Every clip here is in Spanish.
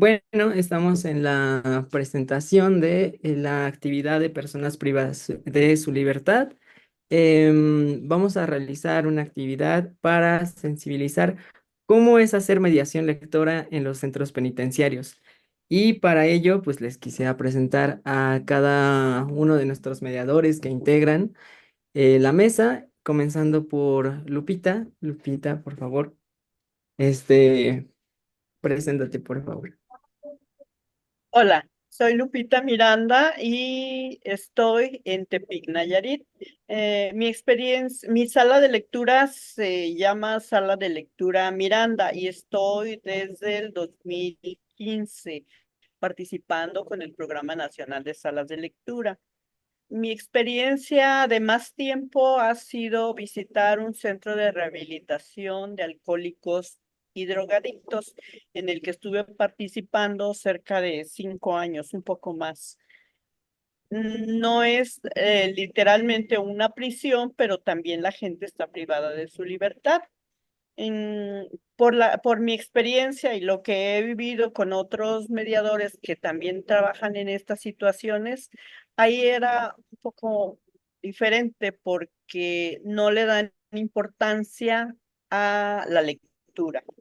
Bueno, estamos en la presentación de la actividad de personas privadas de su libertad. Vamos a realizar una actividad para sensibilizar cómo es hacer mediación lectora en los centros penitenciarios. Y para ello, pues les quisiera presentar a cada uno de nuestros mediadores que integran la mesa, comenzando por Lupita. Lupita, por favor, este, preséntate, por favor. Hola, soy Lupita Miranda y estoy en Tepic, Nayarit. Mi sala de lectura se llama Sala de Lectura Miranda y estoy desde el 2015 participando con el Programa Nacional de Salas de Lectura. Mi experiencia de más tiempo ha sido visitar un centro de rehabilitación de alcohólicos y drogadictos en el que estuve participando cerca de 5 años, un poco más. No es literalmente una prisión, pero también la gente está privada de su libertad. Por mi experiencia y lo que he vivido con otros mediadores que también trabajan en estas situaciones, ahí era un poco diferente porque no le dan importancia a la lectura.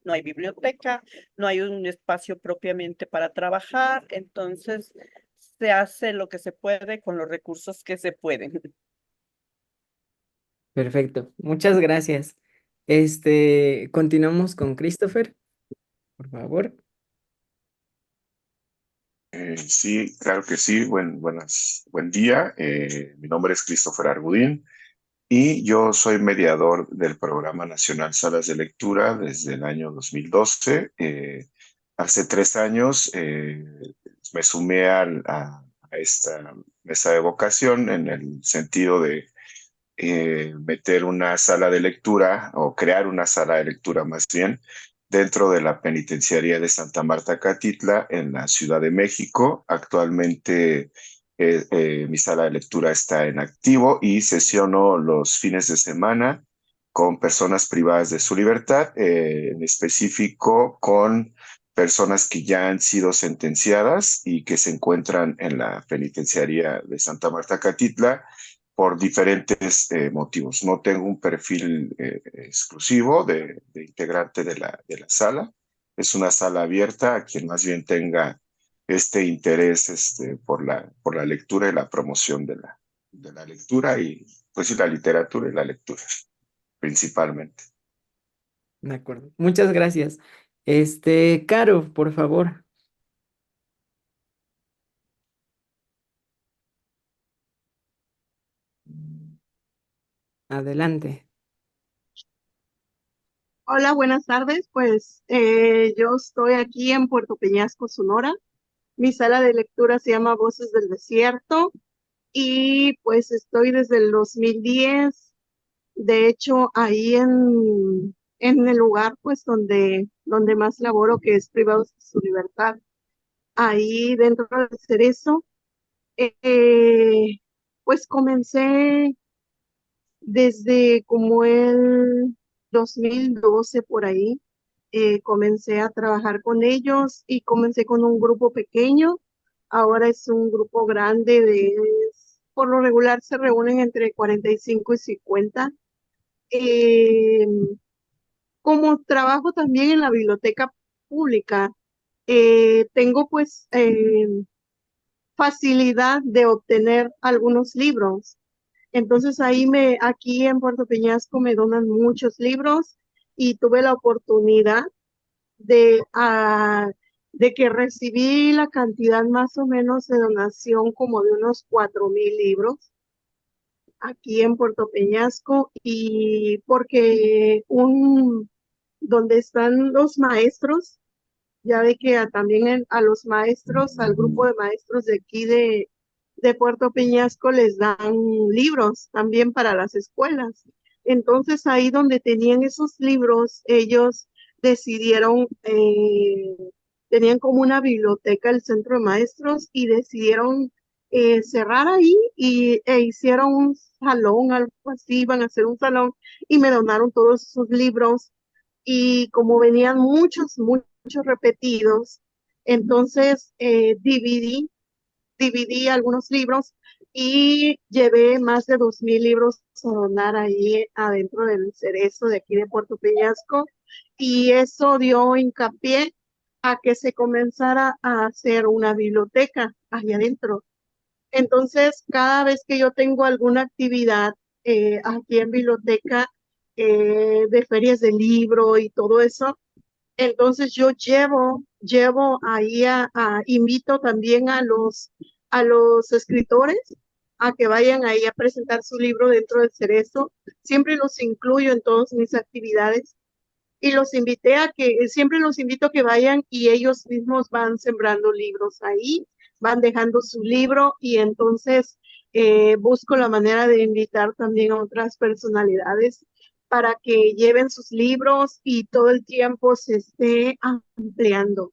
No hay biblioteca, no hay un espacio propiamente para trabajar, entonces se hace lo que se puede con los recursos que se pueden. Perfecto, muchas gracias. Continuamos con Christopher, por favor. Sí, claro que sí. Buen día. Mi nombre es Christopher Argudín y yo soy mediador del Programa Nacional Salas de Lectura desde el año 2012. Hace 3 años me sumé a esta mesa de vocación en el sentido de meter una sala de lectura o crear una sala de lectura más bien dentro de la penitenciaría de Santa Marta Catitla en la Ciudad de México. Actualmente mi sala de lectura está en activo y sesiono los fines de semana con personas privadas de su libertad, en específico con personas que ya han sido sentenciadas y que se encuentran en la penitenciaría de Santa Marta Catitla por diferentes motivos. No tengo un perfil exclusivo de integrante de la sala. Es una sala abierta a quien más bien tenga este interés por la lectura y la promoción de la lectura y pues sí, la literatura y la lectura principalmente. De acuerdo, muchas gracias. Caro, por favor, adelante. Hola, buenas tardes. Pues yo estoy aquí en Puerto Peñasco, Sonora. Mi sala de lectura se llama Voces del Desierto y pues estoy desde el 2010. De hecho, ahí en el lugar pues donde más laboro, que es privados de su libertad. Ahí dentro de hacer eso, pues comencé desde como el 2012 por ahí. Comencé a trabajar con ellos y comencé con un grupo pequeño. Ahora es un grupo grande por lo regular se reúnen entre 45 y 50. Eh, Como trabajo también en la biblioteca pública, tengo pues facilidad de obtener algunos libros. Entonces aquí en Puerto Peñasco me donan muchos libros y tuve la oportunidad de, ah, de que recibí la cantidad más o menos de donación como de unos 4,000 libros aquí en Puerto Peñasco, y porque donde están los maestros, ya ve que también a los maestros, al grupo de maestros de aquí de Puerto Peñasco les dan libros también para las escuelas. Entonces ahí donde tenían esos libros, ellos decidieron, tenían como una biblioteca el centro de maestros y decidieron cerrar ahí e hicieron un salón, algo así, iban a hacer un salón y me donaron todos esos libros, y como venían muchos repetidos, Entonces dividí algunos libros y llevé más de 2,000 libros a donar ahí adentro del Cerezo de aquí de Puerto Peñasco, y eso dio hincapié a que se comenzara a hacer una biblioteca ahí adentro. Entonces, cada vez que yo tengo alguna actividad aquí en biblioteca, de ferias de libro y todo eso, entonces yo llevo ahí invito también a los escritores a que vayan ahí a presentar su libro dentro del Cerezo. Siempre los incluyo en todas mis actividades y siempre los invito a que vayan y ellos mismos van sembrando libros ahí, van dejando su libro, y entonces busco la manera de invitar también a otras personalidades para que lleven sus libros y todo el tiempo que se esté ampliando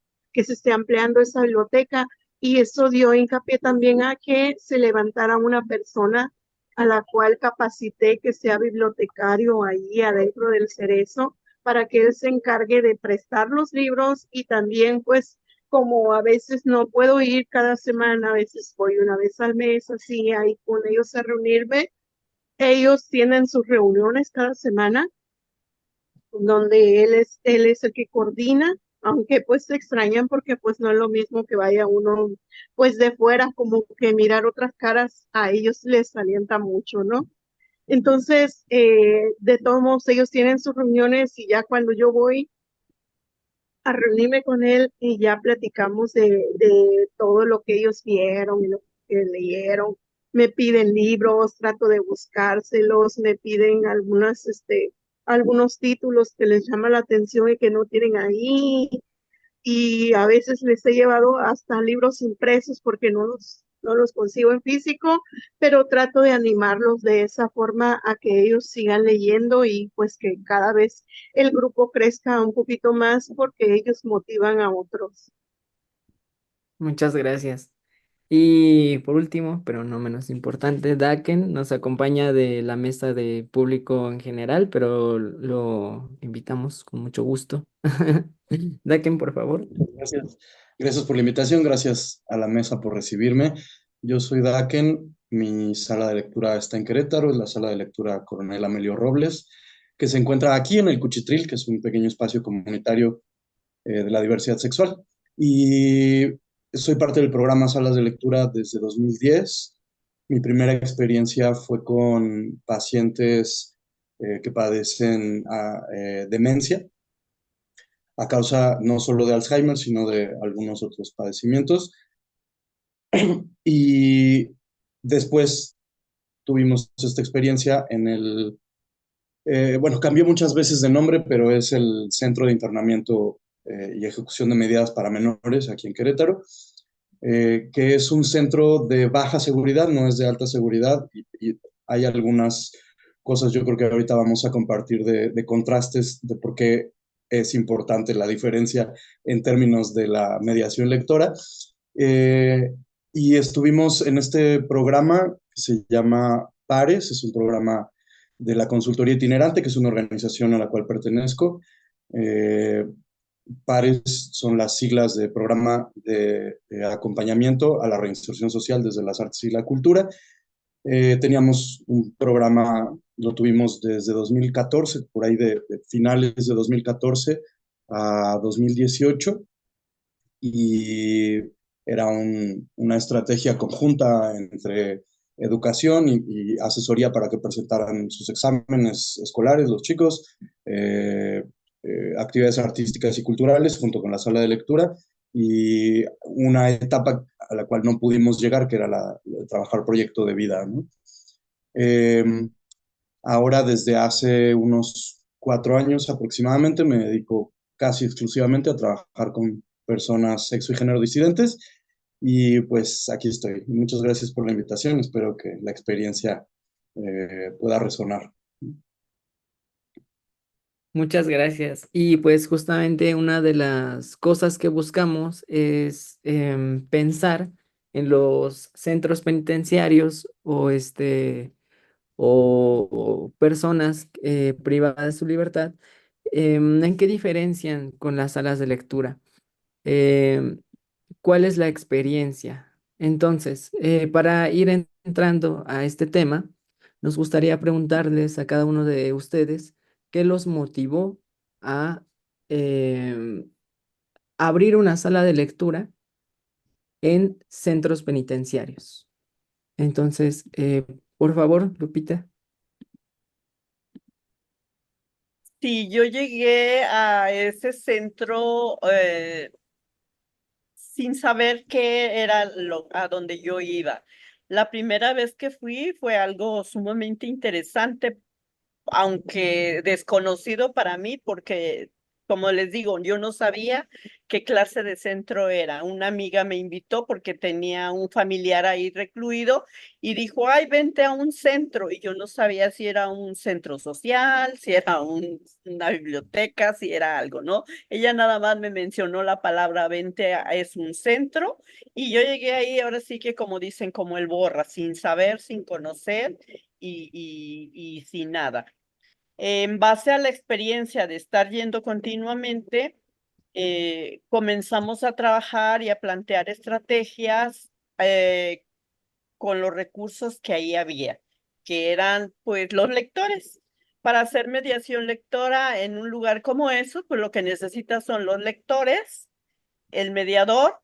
esa biblioteca. Y eso dio hincapié también a que se levantara una persona a la cual capacité que sea bibliotecario ahí adentro del Cerezo, para que él se encargue de prestar los libros, y también pues como a veces no puedo ir cada semana, a veces voy una vez al mes, así ahí con ellos a reunirme. Ellos tienen sus reuniones cada semana donde él es el que coordina, aunque pues se extrañan porque pues no es lo mismo que vaya uno pues de fuera, como que mirar otras caras a ellos les alienta mucho, ¿no? Entonces, de todos modos, ellos tienen sus reuniones y ya cuando yo voy a reunirme con él y ya platicamos de todo lo que ellos vieron y lo que leyeron. Me piden libros, trato de buscárselos, me piden algunos títulos que les llama la atención y que no tienen ahí, y a veces les he llevado hasta libros impresos porque no los consigo en físico, pero trato de animarlos de esa forma a que ellos sigan leyendo y pues que cada vez el grupo crezca un poquito más porque ellos motivan a otros. Muchas gracias. Y por último, pero no menos importante, Daken nos acompaña de la mesa de público en general, pero lo invitamos con mucho gusto. Daken, por favor. Gracias. Gracias por la invitación, gracias a la mesa por recibirme. Yo soy Daken, mi sala de lectura está en Querétaro, es la sala de lectura Coronel Amelio Robles, que se encuentra aquí en el Cuchitril, que es un pequeño espacio comunitario de la diversidad sexual. Y soy parte del programa Salas de Lectura desde 2010. Mi primera experiencia fue con pacientes que padecen demencia a causa no solo de Alzheimer, sino de algunos otros padecimientos. Y después tuvimos esta experiencia en bueno, cambió muchas veces de nombre, pero es el Centro de Internamiento y Ejecución de Medidas para Menores aquí en Querétaro, que es un centro de baja seguridad, no es de alta seguridad, y hay algunas cosas yo creo que ahorita vamos a compartir de contrastes de por qué es importante la diferencia en términos de la mediación lectora. Eh, y estuvimos en este programa que se llama Pares, es un programa de la Consultoría Itinerante, que es una organización a la cual pertenezco. Eh, Pares son las siglas de Programa de Acompañamiento a la Reinserción Social desde las Artes y la Cultura. Teníamos un programa, lo tuvimos desde 2014, por ahí de finales de 2014 a 2018, y era una estrategia conjunta entre educación y asesoría para que presentaran sus exámenes escolares los chicos, actividades artísticas y culturales junto con la sala de lectura, y una etapa a la cual no pudimos llegar, que era la de trabajar proyecto de vida, ¿no? Eh, Ahora, desde hace unos 4 años aproximadamente, me dedico casi exclusivamente a trabajar con personas sexo y género disidentes, y pues aquí estoy. Muchas gracias por la invitación. Espero que la experiencia pueda resonar. Muchas gracias. Y pues justamente una de las cosas que buscamos es pensar en los centros penitenciarios o personas privadas de su libertad, en qué diferencian con las salas de lectura. Em, ¿cuál es la experiencia? Entonces, para ir entrando a este tema, nos gustaría preguntarles a cada uno de ustedes qué los motivó a em, abrir una sala de lectura en centros penitenciarios. Entonces, por favor, Lupita. Sí, yo llegué a ese centro sin saber qué era a donde yo iba. La primera vez que fui fue algo sumamente interesante, aunque desconocido para mí, porque, como les digo, yo no sabía qué clase de centro era. Una amiga me invitó porque tenía un familiar ahí recluido y dijo, ay, vente a un centro. Y yo no sabía si era un centro social, si era una biblioteca, si era algo, ¿no? Ella nada más me mencionó la palabra vente es un centro y yo llegué ahí, ahora sí que como dicen, como el borra, sin saber, sin conocer y sin nada. En base a la experiencia de estar yendo continuamente, comenzamos a trabajar y a plantear estrategias con los recursos que ahí había, que eran pues los lectores. Para hacer mediación lectora en un lugar como eso, pues lo que necesitas son los lectores, el mediador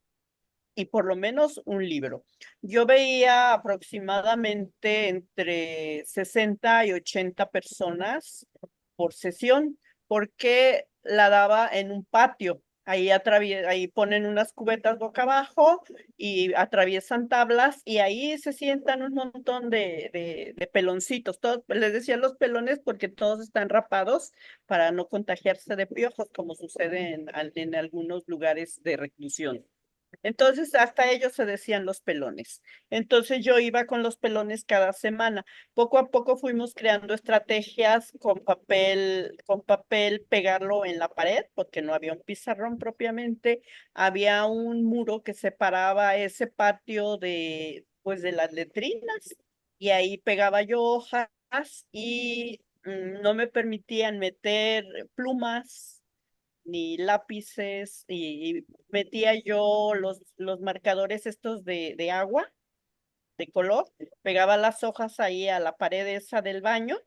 y por lo menos un libro. Yo veía aproximadamente entre 60 y 80 personas por sesión, porque la daba en un patio. Ahí ponen unas cubetas boca abajo y atraviesan tablas y ahí se sientan un montón de peloncitos. Todos, les decía los pelones porque todos están rapados para no contagiarse de piojos, como sucede en algunos lugares de reclusión. Entonces, hasta ellos se decían los pelones. Entonces, yo iba con los pelones cada semana. Poco a poco fuimos creando estrategias con papel, pegarlo en la pared, porque no había un pizarrón propiamente. Había un muro que separaba ese patio pues, de las letrinas, y ahí pegaba yo hojas y no me permitían meter plumas ni lápices y metía yo los marcadores estos de agua, de color, pegaba las hojas ahí a la pared esa del baño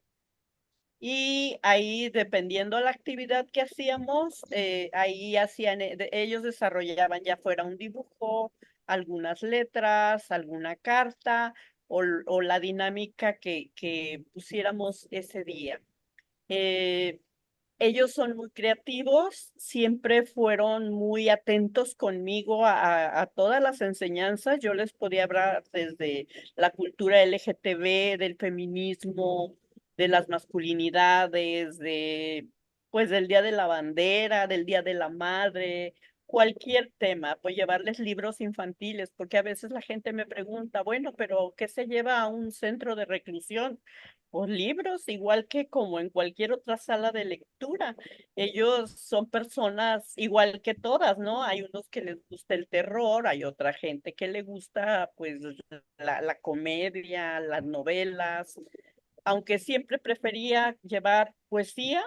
y ahí, dependiendo la actividad que hacíamos, ahí ellos desarrollaban ya fuera un dibujo, algunas letras, alguna carta o la dinámica que pusiéramos ese día. Eh, Ellos son muy creativos, siempre fueron muy atentos conmigo a todas las enseñanzas. Yo les podía hablar desde la cultura LGTB, del feminismo, de las masculinidades, pues del Día de la Bandera, del Día de la Madre, cualquier tema. Pues llevarles libros infantiles, porque a veces la gente me pregunta, bueno, pero ¿qué se lleva a un centro de reclusión? Pues libros, igual que como en cualquier otra sala de lectura. Ellos son personas igual que todas, ¿no? Hay unos que les gusta el terror, hay otra gente que le gusta, pues, la comedia, las novelas, aunque siempre prefería llevar poesía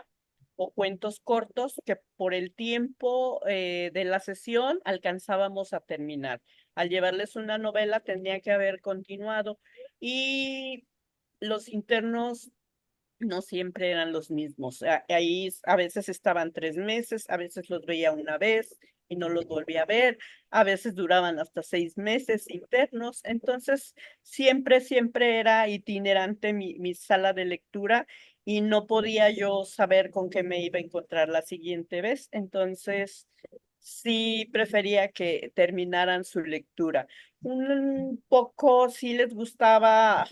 o cuentos cortos que por el tiempo de la sesión alcanzábamos a terminar. Al llevarles una novela tendría que haber continuado y los internos no siempre eran los mismos. Ahí a veces estaban 3 meses, a veces los veía una vez y no los volví a ver, a veces duraban hasta 6 meses internos. Entonces, siempre era itinerante mi sala de lectura y no podía yo saber con qué me iba a encontrar la siguiente vez. Entonces, sí prefería que terminaran su lectura. Un poco sí les gustaba.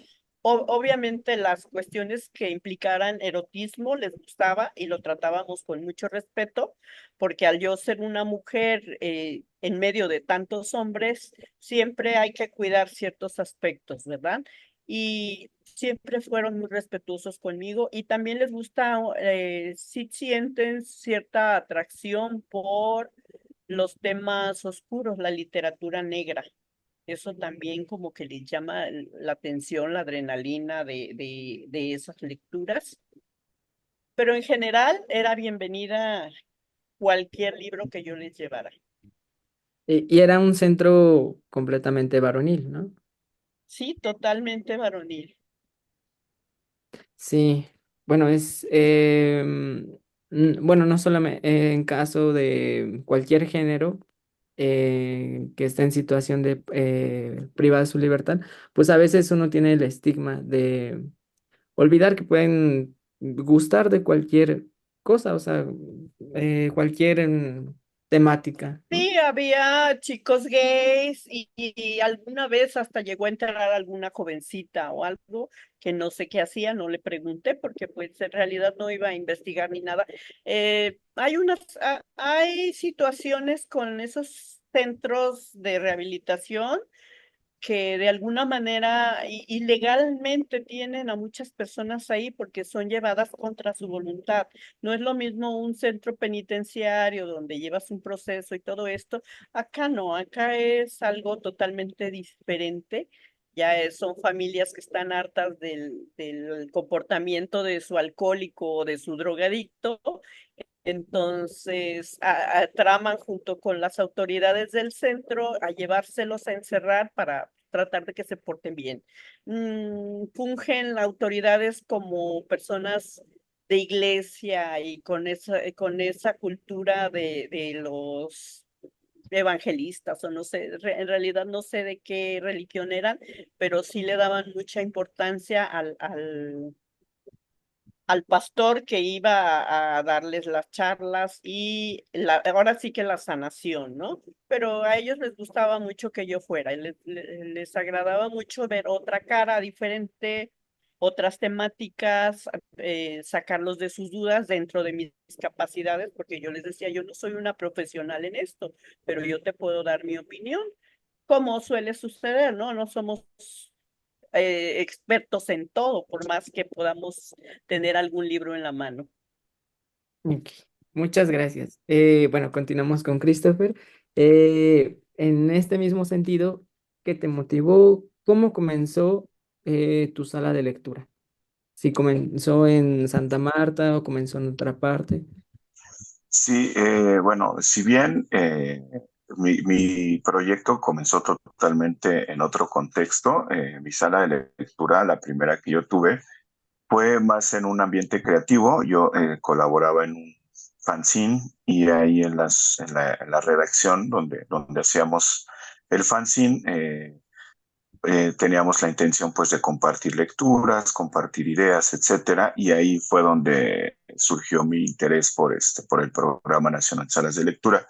Obviamente las cuestiones que implicaran erotismo les gustaba y lo tratábamos con mucho respeto, porque al yo ser una mujer en medio de tantos hombres, siempre hay que cuidar ciertos aspectos, ¿verdad? Y siempre fueron muy respetuosos conmigo y también les gusta, sí sienten cierta atracción por los temas oscuros, la literatura negra. Eso también como que les llama la atención, la adrenalina de esas lecturas. Pero en general era bienvenida cualquier libro que yo les llevara. Y era un centro completamente varonil, ¿no? Sí, totalmente varonil. Sí, bueno, bueno, no solamente en caso de cualquier género que está en situación de privada de su libertad, pues a veces uno tiene el estigma de olvidar que pueden gustar de cualquier cosa, o sea, cualquier temática, ¿no? Sí, había chicos gays y alguna vez hasta llegó a entrar alguna jovencita o algo que no sé qué hacía, no le pregunté porque pues en realidad no iba a investigar ni nada. Hay situaciones con esos centros de rehabilitación que de alguna manera ilegalmente tienen a muchas personas ahí porque son llevadas contra su voluntad. No es lo mismo un centro penitenciario donde llevas un proceso y todo esto. Acá no, acá es algo totalmente diferente. Son familias que están hartas del comportamiento de su alcohólico o de su drogadicto, entonces, traman junto con las autoridades del centro a llevárselos a encerrar para tratar de que se porten bien. Fungen autoridades como personas de iglesia y con esa cultura de los evangelistas, o no sé, en realidad no sé de qué religión eran, pero sí le daban mucha importancia al pastor que iba a darles las charlas y ahora sí que la sanación, ¿no? Pero a ellos les gustaba mucho que yo fuera, y les agradaba mucho ver otra cara diferente, otras temáticas, sacarlos de sus dudas dentro de mis capacidades, porque yo les decía, yo no soy una profesional en esto, pero yo te puedo dar mi opinión, como suele suceder, ¿no? No somos expertos en todo, por más que podamos tener algún libro en la mano. Ok, muchas gracias. Bueno, continuamos con Christopher. En este mismo sentido, ¿qué te motivó? ¿Cómo comenzó tu sala de lectura? ¿Si comenzó en Santa Marta o comenzó en otra parte? Sí, bueno, si bien mi proyecto comenzó totalmente en otro contexto, mi sala de lectura, la primera que yo tuve, fue más en un ambiente creativo. Yo colaboraba en un fanzine y ahí en la redacción donde hacíamos el fanzine, teníamos la intención pues de compartir lecturas, compartir ideas, etcétera, y ahí fue donde surgió mi interés por el Programa Nacional Salas de Lectura.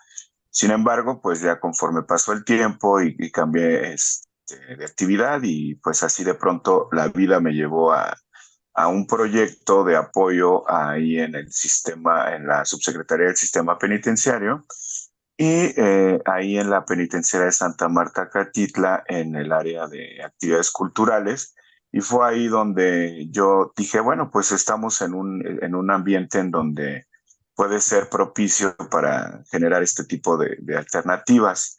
Sin embargo, pues ya conforme pasó el tiempo y cambié de actividad y pues así de pronto la vida me llevó a un proyecto de apoyo ahí en el sistema, en la subsecretaría del sistema penitenciario y ahí en la penitenciaria de Santa Marta Catitla, en el área de actividades culturales. Y fue ahí donde yo dije, bueno, pues estamos en un ambiente en donde puede ser propicio para generar este tipo de alternativas.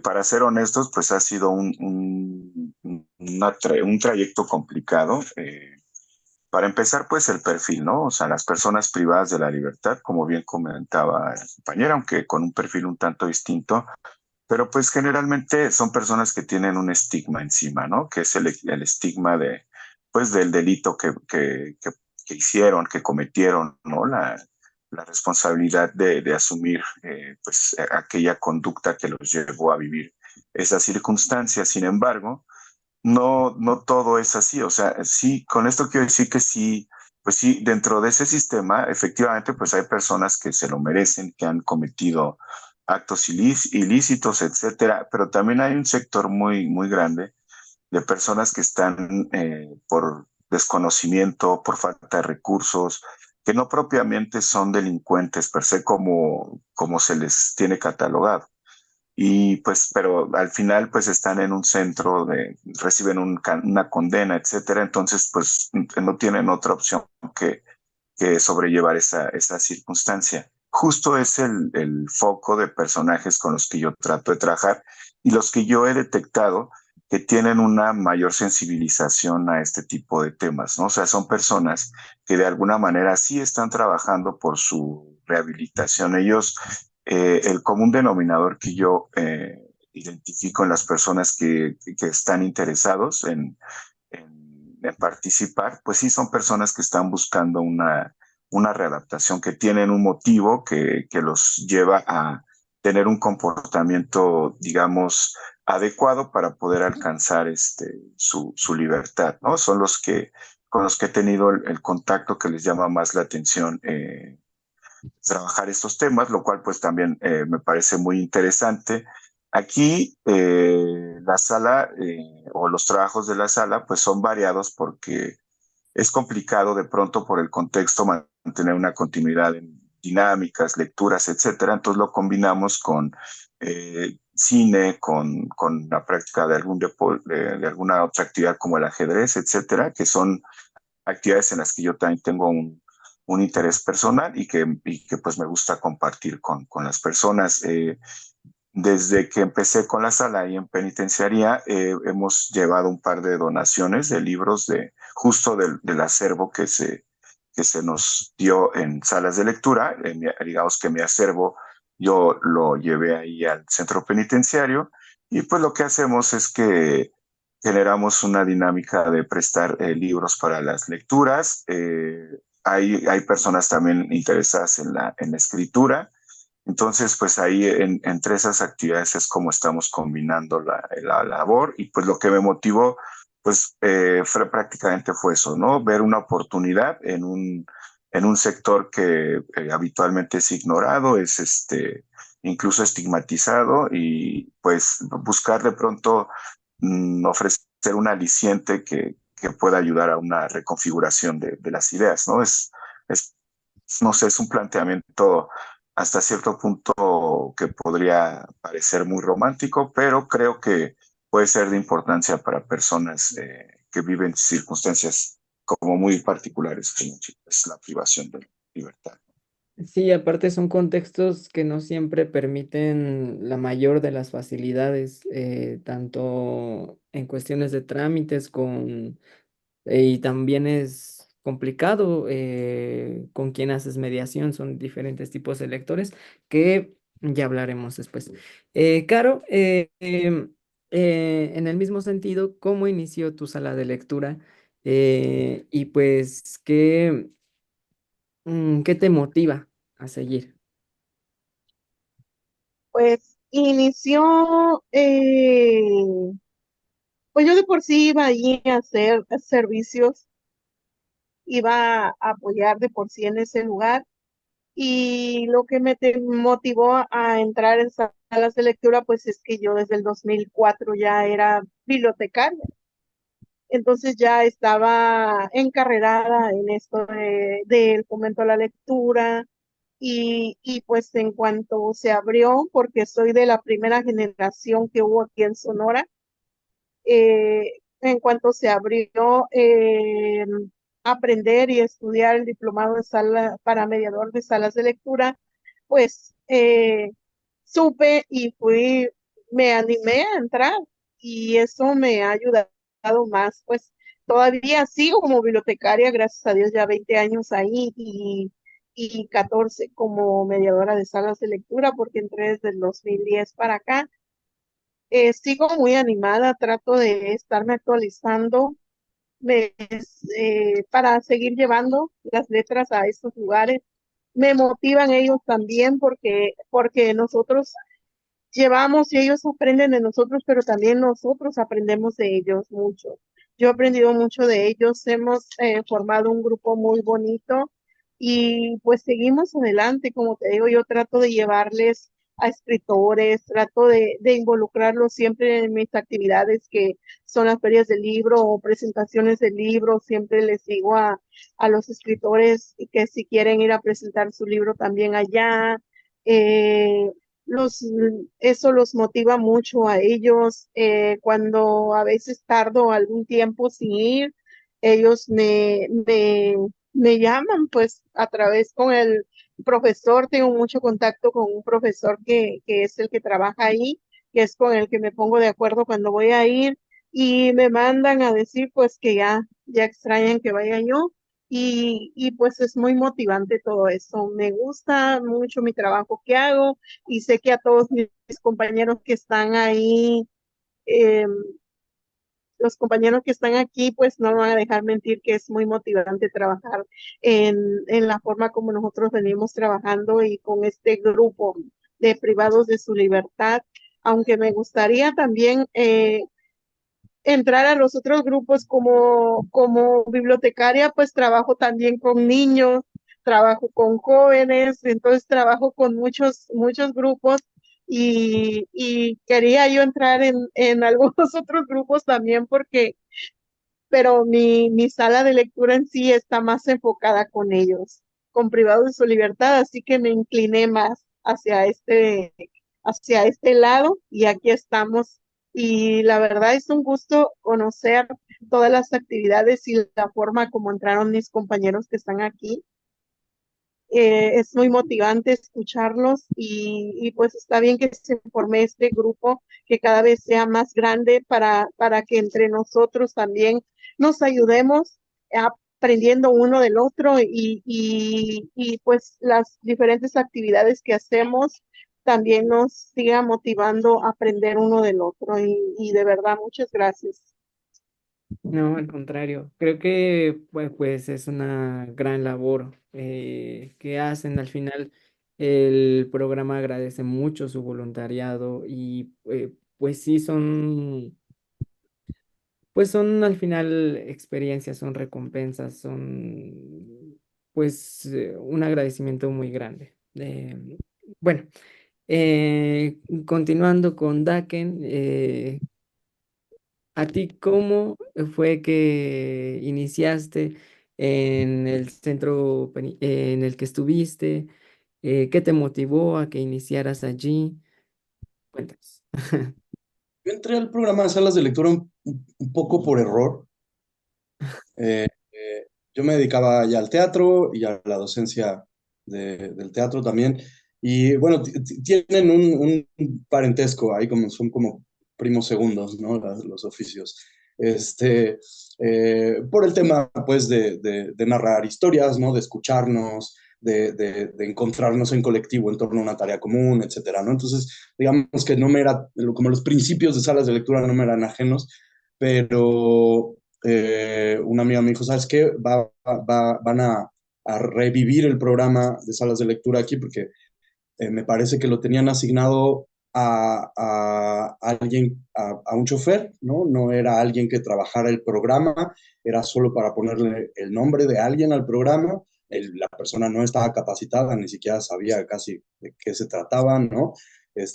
Para ser honestos, pues ha sido un trayecto complicado. Para empezar, pues el perfil, ¿no? O sea, las personas privadas de la libertad, como bien comentaba la compañera, aunque con un perfil un tanto distinto, pero pues generalmente son personas que tienen un estigma encima, ¿no? Que es el estigma pues del delito que hicieron, que cometieron, ¿no? La responsabilidad de asumir, pues aquella conducta que los llevó a vivir esas circunstancias. Sin embargo, no todo es así. O sea, sí, con esto quiero decir que sí, pues sí, dentro de ese sistema, efectivamente, pues hay personas que se lo merecen, que han cometido actos ilícitos, etcétera, pero también hay un sector muy grande de personas que están por desconocimiento, por falta de recursos, que no propiamente son delincuentes per se como se les tiene catalogado. Y pues, pero al final pues están en un centro reciben una condena, etcétera. Entonces, pues no tienen otra opción que sobrellevar esa circunstancia. Justo es el foco de personajes con los que yo trato de trabajar y los que yo he detectado que tienen una mayor sensibilización a este tipo de temas, ¿no? O sea, son personas que de alguna manera sí están trabajando por su rehabilitación. Ellos el común denominador que yo identifico en las personas que están interesados en participar, pues sí son personas que están buscando una readaptación, que tienen un motivo que los lleva a tener un comportamiento, digamos, adecuado para poder alcanzar su libertad, ¿no? Son los que, con los que he tenido el contacto que les llama más la atención trabajar estos temas, lo cual pues también me parece muy interesante. Aquí la sala o los trabajos de la sala pues son variados porque es complicado de pronto por el contexto mantener una continuidad en dinámicas, lecturas, etcétera. Entonces lo combinamos con cine, con la práctica de de alguna otra actividad como el ajedrez, etcétera, que son actividades en las que yo también tengo un interés personal y que pues me gusta compartir con las personas. Desde que empecé con la sala ahí en penitenciaría, hemos llevado un par de donaciones de libros justo del acervo que se nos dio en salas de lectura. Digamos que mi acervo yo lo llevé ahí al centro penitenciario y pues lo que hacemos es que generamos una dinámica de prestar libros para las lecturas. Hay personas también interesadas en la escritura. Entonces, pues ahí entre esas actividades es como estamos combinando la labor y pues lo que me motivó, pues prácticamente fue eso, ¿no? Ver una oportunidad en un sector que habitualmente es ignorado, es incluso estigmatizado y pues buscar de pronto ofrecer un aliciente que pueda ayudar a una reconfiguración de las ideas, ¿no? Es, no sé, es un planteamiento hasta cierto punto que podría parecer muy romántico, pero creo que puede ser de importancia para personas que viven circunstancias como muy particulares, como es la privación de libertad. Sí, aparte son contextos que no siempre permiten la mayor de las facilidades, tanto en cuestiones de trámites y también es complicado con quién haces mediación, son diferentes tipos de lectores que ya hablaremos después. Caro, en el mismo sentido, ¿cómo inició tu sala de lectura? Y pues, ¿qué te motiva a seguir? Pues inició, pues yo de por sí iba allí a hacer servicios, iba a apoyar de por sí en ese lugar. Y lo que motivó a entrar en salas de lectura, pues es que yo desde el 2004 ya era bibliotecaria. Entonces ya estaba encarrerada en esto del fomento a la lectura y pues en cuanto se abrió, porque soy de la primera generación que hubo aquí en Sonora, en cuanto se abrió aprender y estudiar el diplomado de sala para mediador de salas de lectura, pues supe y me animé a entrar y eso me ha ayudado más, pues todavía sigo como bibliotecaria, gracias a Dios ya 20 años ahí y 14 como mediadora de salas de lectura porque entré desde el 2010 para acá. Sigo muy animada, trato de estarme actualizando para seguir llevando las letras a estos lugares. Me motivan ellos también porque nosotros llevamos y ellos aprenden de nosotros, pero también nosotros aprendemos de ellos mucho. Yo he aprendido mucho de ellos, hemos formado un grupo muy bonito y pues seguimos adelante, como te digo, yo trato de llevarles a escritores, trato de involucrarlos siempre en mis actividades que son las ferias del libro o presentaciones del libro, siempre les digo a los escritores que si quieren ir a presentar su libro también allá. Eh, los, Eso los motiva mucho a ellos. Cuando a veces tardo algún tiempo sin ir, ellos me llaman, pues a través con el profesor, tengo mucho contacto con un profesor que es el que trabaja ahí, que es con el que me pongo de acuerdo cuando voy a ir y me mandan a decir pues que ya extrañan que vaya yo y pues es muy motivante todo eso. Me gusta mucho mi trabajo que hago y sé que a todos mis compañeros que están ahí, em, los compañeros que están aquí, pues no me van a dejar mentir que es muy motivante trabajar en la forma como nosotros venimos trabajando y con este grupo de privados de su libertad, aunque me gustaría también entrar a los otros grupos como bibliotecaria, pues trabajo también con niños, trabajo con jóvenes, entonces trabajo con muchos grupos y quería yo entrar en algunos otros grupos también pero mi sala de lectura en sí está más enfocada con ellos, con privados de su libertad, así que me incliné más hacia este lado y aquí estamos. Y la verdad es un gusto conocer todas las actividades y la forma como entraron mis compañeros que están aquí. Es muy motivante escucharlos y pues está bien que se forme este grupo, que cada vez sea más grande para que entre nosotros también nos ayudemos aprendiendo uno del otro y pues las diferentes actividades que hacemos también nos siga motivando a aprender uno del otro y de verdad muchas gracias. No, al contrario, creo que pues, es una gran labor que hacen. Al final, el programa agradece mucho su voluntariado y pues sí pues son al final experiencias, son recompensas, son pues un agradecimiento muy grande. Bueno, continuando con Daken, ¿a ti cómo fue que iniciaste en el centro en el que estuviste? ¿Qué te motivó a que iniciaras allí? Cuéntanos. Yo entré al programa de salas de lectura un poco por error. Eh, yo me dedicaba ya al teatro y a la docencia del teatro también. Y bueno, tienen un parentesco ahí, como son como primos segundos, ¿no? Los oficios. Por el tema, pues, de narrar historias, ¿no? De escucharnos, de encontrarnos en colectivo en torno a una tarea común, etcétera, ¿no? Entonces, digamos que no me era, como los principios de salas de lectura no me eran ajenos, pero una amiga me dijo, ¿sabes qué? Van a revivir el programa de salas de lectura aquí porque me parece que lo tenían asignado a alguien, a un chofer, ¿no? No era alguien que trabajara el programa, era solo para ponerle el nombre de alguien al programa. La persona no estaba capacitada, ni siquiera sabía casi de qué se trataba, ¿no?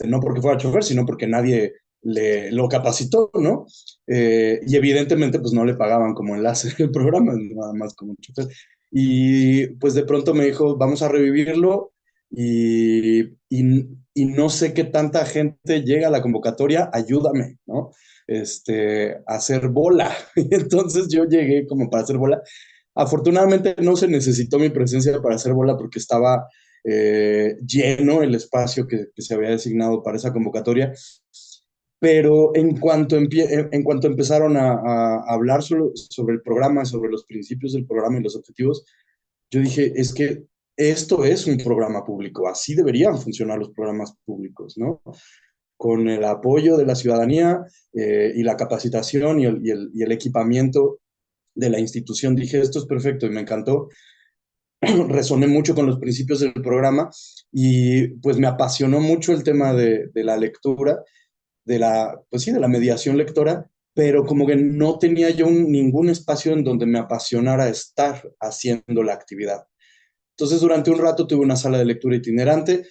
No porque fuera chofer, sino porque nadie lo capacitó, ¿no? Y evidentemente pues no le pagaban como enlace el programa, nada más como chofer. Y pues de pronto me dijo, vamos a revivirlo y no sé qué tanta gente llega a la convocatoria, ayúdame, ¿no? A hacer bola. Y entonces yo llegué como para hacer bola. Afortunadamente no se necesitó mi presencia para hacer bola porque estaba lleno el espacio que se había designado para esa convocatoria. Pero en cuanto empezaron a hablar sobre el programa, sobre los principios del programa y los objetivos, yo dije, es que esto es un programa público, así deberían funcionar los programas públicos, ¿no? Con el apoyo de la ciudadanía y la capacitación y el equipamiento de la institución. Dije, esto es perfecto y me encantó. Resoné mucho con los principios del programa y pues me apasionó mucho el tema de la lectura, pues sí, de la mediación lectora, pero como que no tenía yo ningún espacio en donde me apasionara estar haciendo la actividad. Entonces, durante un rato tuve una sala de lectura itinerante,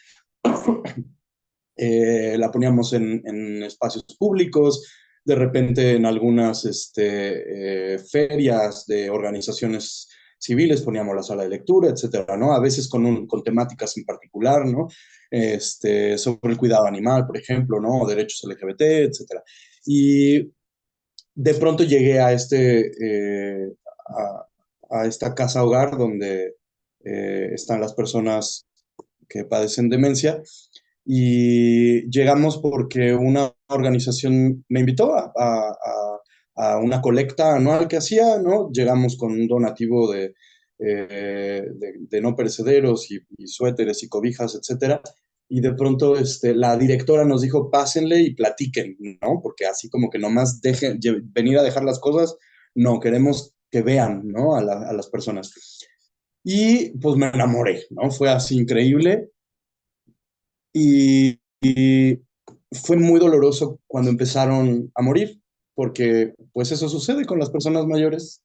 la poníamos en espacios públicos, de repente en algunas ferias de organizaciones civiles poníamos la sala de lectura, etcétera, ¿no? A veces con temáticas en particular, ¿no? Sobre el cuidado animal, por ejemplo, ¿no? Derechos LGBT, etcétera. Y de pronto llegué a esta casa hogar donde están las personas que padecen demencia y llegamos porque una organización me invitó a una colecta anual que hacía, ¿no? Llegamos con un donativo de de no perecederos y suéteres y cobijas, etcétera. Y de pronto la directora nos dijo, pásenle y platiquen, ¿no? Porque así como que nomás dejen, venir a dejar las cosas, no, queremos que vean, ¿no? A las personas. Y pues me enamoré, ¿no? Fue así increíble. Y fue muy doloroso cuando empezaron a morir, porque pues eso sucede con las personas mayores.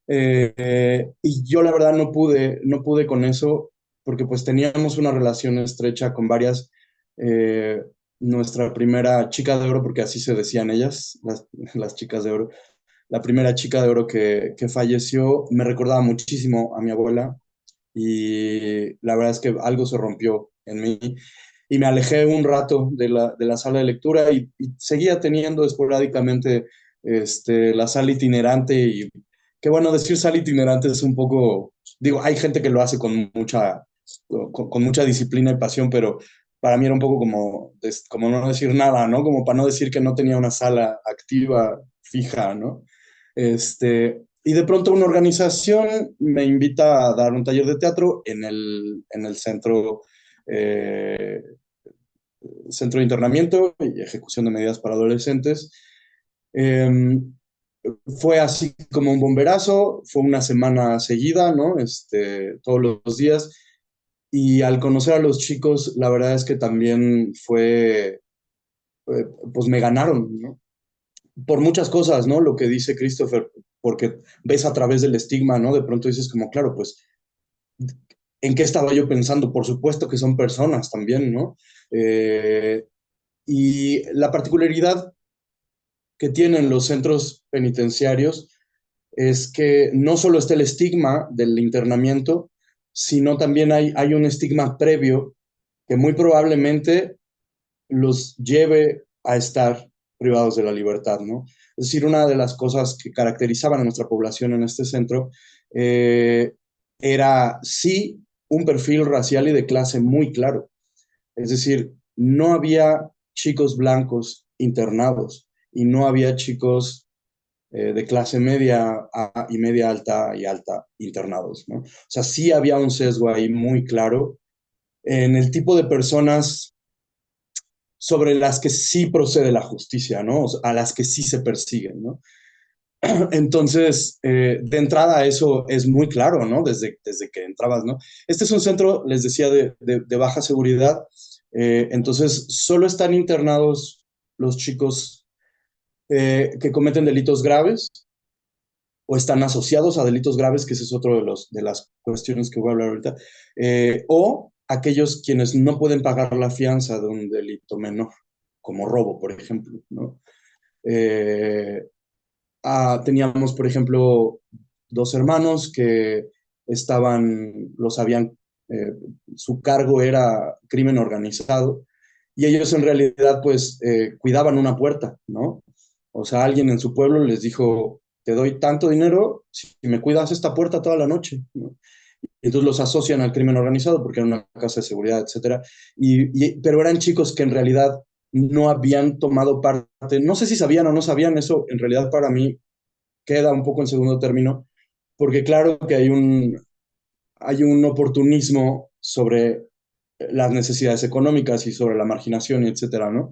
Y yo la verdad no pude con eso, porque pues teníamos una relación estrecha con varias, eh, nuestra primera chica de oro, porque así se decían ellas, las chicas de oro, la primera chica de oro que falleció me recordaba muchísimo a mi abuela, y la verdad es que algo se rompió en mí y me alejé un rato de la sala de lectura y seguía teniendo esporádicamente la sala itinerante. Y qué bueno, decir sala itinerante es un poco, digo, hay gente que lo hace con mucha disciplina y pasión, pero para mí era un poco como no decir nada, ¿no? Como para no decir que no tenía una sala activa, fija, ¿no? Y de pronto una organización me invita a dar un taller de teatro en el eh, centro de internamiento y ejecución de medidas para adolescentes. Eh, Fue así como un bomberazo, fue una semana seguida, ¿no? Todos los días. Y al conocer a los chicos, la verdad es que también pues me ganaron, ¿no? Por muchas cosas, ¿no? Lo que dice Christopher, porque ves a través del estigma, ¿no? De pronto dices como, claro, pues, ¿en qué estaba yo pensando? Por supuesto que son personas también, ¿no? Eh, y la particularidad que tienen los centros penitenciarios es que no solo está el estigma del internamiento, sino también hay un estigma previo que muy probablemente los lleve a estar privados de la libertad, ¿no? Es decir, una de las cosas que caracterizaban a nuestra población en este centro eh, era sí un perfil racial y de clase muy claro. Es decir, no había chicos blancos internados y no había chicos de clase y media alta y alta internados, ¿no? O sea, sí había un sesgo ahí muy claro en el tipo de personas sobre las que sí procede la justicia, ¿no? O sea, a las que sí se persiguen, ¿no? Entonces, de entrada eso es muy claro, ¿no? Desde que entrabas, ¿no? Este es un centro, les decía, de baja seguridad. Entonces, solo están internados los chicos que cometen delitos graves o están asociados a delitos graves, que ese es otro de las cuestiones que voy a hablar ahorita, o aquellos quienes no pueden pagar la fianza de un delito menor, como robo, por ejemplo, ¿no? Eh, Teníamos, por ejemplo, dos hermanos que los habían, eh, su cargo era crimen organizado, y ellos en realidad pues cuidaban una puerta, ¿no? O sea, alguien en su pueblo les dijo, te doy tanto dinero si me cuidas esta puerta toda la noche, ¿no? Y entonces los asocian al crimen organizado porque era una casa de seguridad, etcétera. Pero eran chicos que en realidad no habían tomado parte, no sé si sabían o no sabían, eso en realidad para mí queda un poco en segundo término, porque claro que hay un oportunismo sobre las necesidades económicas y sobre la marginación, etcétera, ¿no?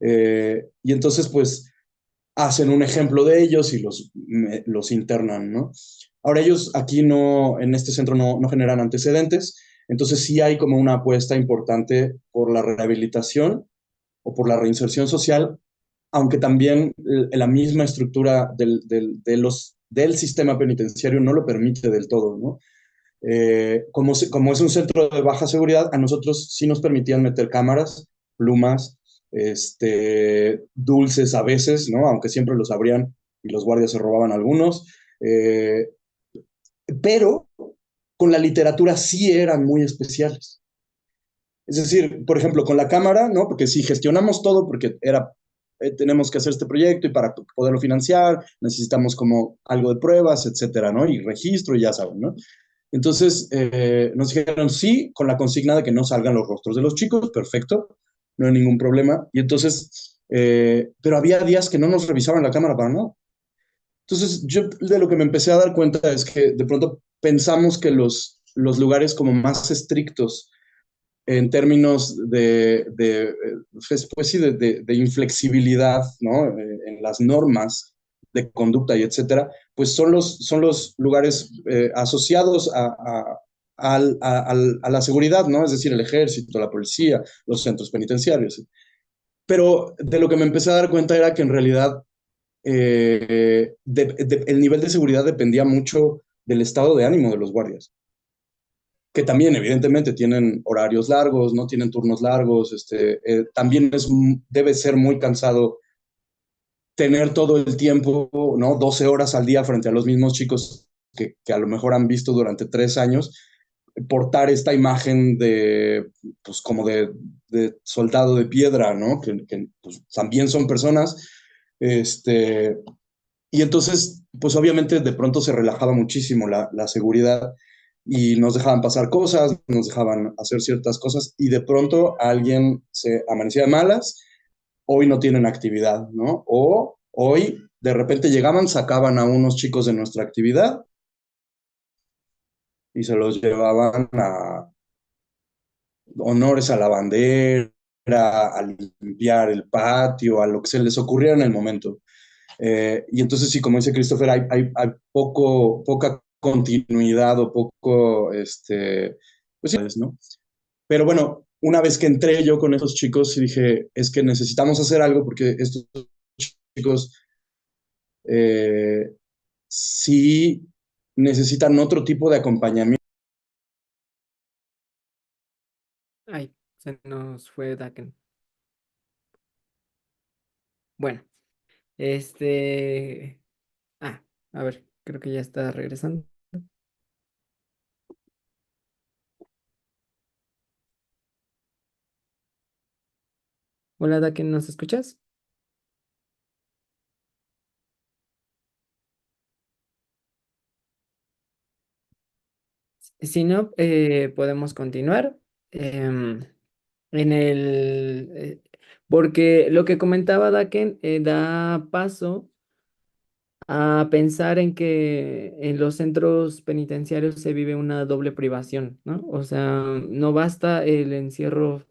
Y entonces, pues, hacen un ejemplo de ellos y los internan, ¿no? Ahora ellos aquí no, en este centro no generan antecedentes, entonces sí hay como una apuesta importante por la rehabilitación o por la reinserción social, aunque también la misma estructura del sistema penitenciario no lo permite del todo, ¿no? Como es un centro de baja seguridad, a nosotros sí nos permitían meter cámaras, plumas, dulces a veces, ¿no? Aunque siempre los abrían y los guardias se robaban algunos. Pero con la literatura sí eran muy especiales. Es decir, por ejemplo, con la cámara, ¿no? Porque si gestionamos todo, porque tenemos que hacer este proyecto y para poderlo financiar necesitamos como algo de pruebas, etcétera, ¿no? Y registro, y ya saben, ¿no? Entonces nos dijeron sí, con la consigna de que no salgan los rostros de los chicos, perfecto, no hay ningún problema. Y entonces, pero había días que no nos revisaban la cámara para nada. Entonces, yo de lo que me empecé a dar cuenta es que de pronto pensamos que los lugares como más estrictos en términos pues sí, de inflexibilidad, ¿no? En las normas de conducta y etcétera, pues son los lugares asociados a la seguridad, ¿no? Es decir, el ejército, la policía, los centros penitenciarios. Pero de lo que me empecé a dar cuenta era que en realidad el nivel de seguridad dependía mucho del estado de ánimo de los guardias, que también evidentemente tienen horarios largos, no tienen turnos largos, también debe ser muy cansado tener todo el tiempo, ¿no? 12 horas al día frente a los mismos chicos que a lo mejor han visto durante 3 años, portar esta imagen pues como de soldado de piedra, ¿no? Que pues, también son personas, y entonces, pues obviamente de pronto se relajaba muchísimo la seguridad y nos dejaban pasar cosas, nos dejaban hacer ciertas cosas y de pronto alguien se amanecía de malas, hoy no tienen actividad, ¿no? O hoy de repente llegaban, sacaban a unos chicos de nuestra actividad y se los llevaban a honores a la bandera, a limpiar el patio, a lo que se les ocurriera en el momento. Y entonces, sí, como dice Christopher, hay poca continuidad o poco, pues sí, ¿no? Pero bueno, una vez que entré yo con esos chicos, dije, es que necesitamos hacer algo porque estos chicos sí necesitan otro tipo de acompañamiento. Ay, se nos fue Daken. Bueno, este... Ah, a ver, creo que ya está regresando. Hola, Daken, ¿nos escuchas? Si no, podemos continuar. em, en el... porque lo que comentaba Daken da paso a pensar en que en los centros penitenciarios se vive una doble privación, ¿no? O sea, no basta el encierro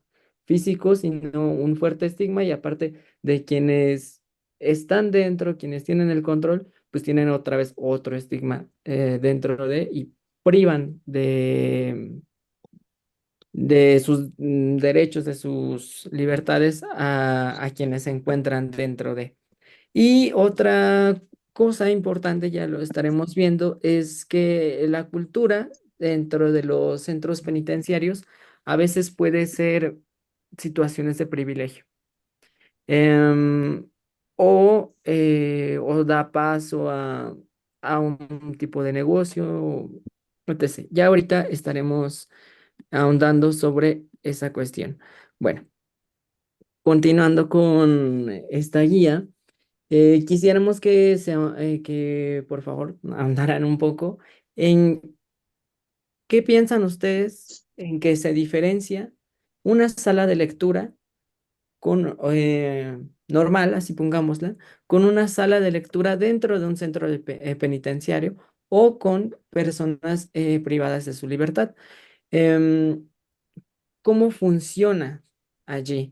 físico, sino un fuerte estigma y aparte de quienes están dentro, quienes tienen el control, pues tienen otra vez otro estigma dentro de y privan de sus derechos, de sus libertades a quienes se encuentran dentro de. Y otra cosa importante, ya lo estaremos viendo, es que la cultura dentro de los centros penitenciarios a veces puede ser situaciones de privilegio. Em, o da paso a un tipo de negocio, etc. Ya ahorita estaremos ahondando sobre esa cuestión. Bueno, continuando con esta guía. Quisiéramos que por favor ahondaran un poco en qué piensan ustedes en que se diferencia una sala de lectura con normal, así pongámosla, con una sala de lectura dentro de un centro penitenciario o con personas privadas de su libertad. Em, ¿Cómo funciona allí?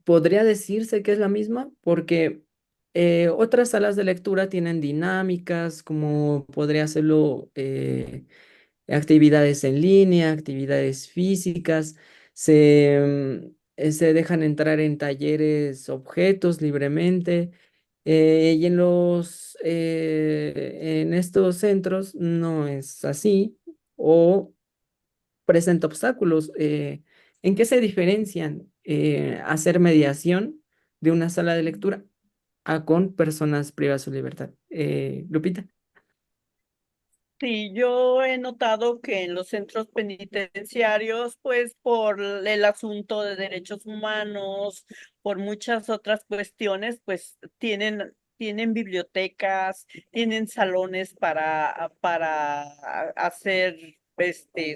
Podría decirse que es la misma porque otras salas de lectura tienen dinámicas, como podría hacerlo actividades en línea, actividades físicas, se dejan entrar en talleres objetos libremente. Y en estos centros no es así o presenta obstáculos. ¿En qué se diferencian hacer mediación de una sala de lectura a con personas privadas de su libertad? Lupita. Sí, yo he notado que en los centros penitenciarios, pues por el asunto de derechos humanos, por muchas otras cuestiones, pues tienen bibliotecas, tienen salones para hacer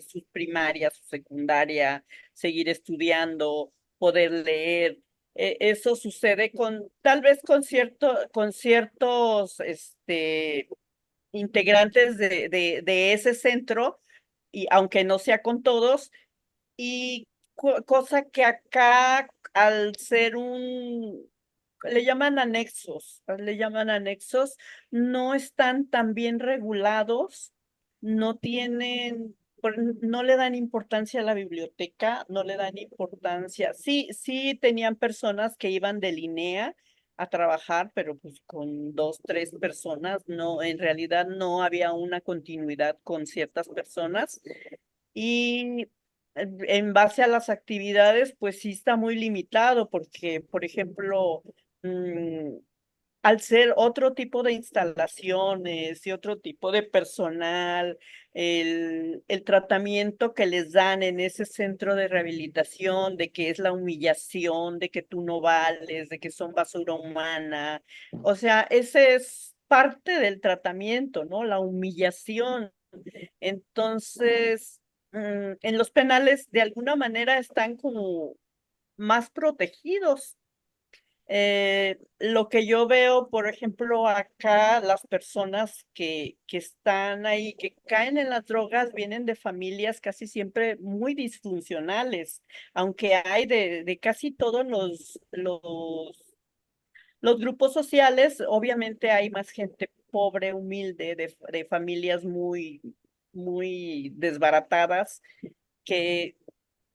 sus primarias, su secundaria, seguir estudiando, poder leer. Eso sucede tal vez con ciertos, integrantes de ese centro, y aunque no sea con todos, y cosa que acá, al ser le llaman anexos, no están tan bien regulados, no tienen, no le dan importancia a la biblioteca, no le dan importancia. Sí, sí tenían personas que iban de Linea a trabajar, pero pues con dos, tres personas, no, en realidad no había una continuidad con ciertas personas. Y en base a las actividades, pues sí está muy limitado porque, por ejemplo, mm, al ser otro tipo de instalaciones y otro tipo de personal, el tratamiento que les dan en ese centro de rehabilitación, de que es la humillación, de que tú no vales, de que son basura humana, o sea, ese es parte del tratamiento, ¿no? La humillación. Entonces, en los penales de alguna manera están como más protegidos. Lo que yo veo, por ejemplo, acá, las personas que están ahí, que caen en las drogas, vienen de familias casi siempre muy disfuncionales, aunque hay de casi todos los grupos sociales, obviamente hay más gente pobre, humilde, de familias muy, muy desbaratadas, que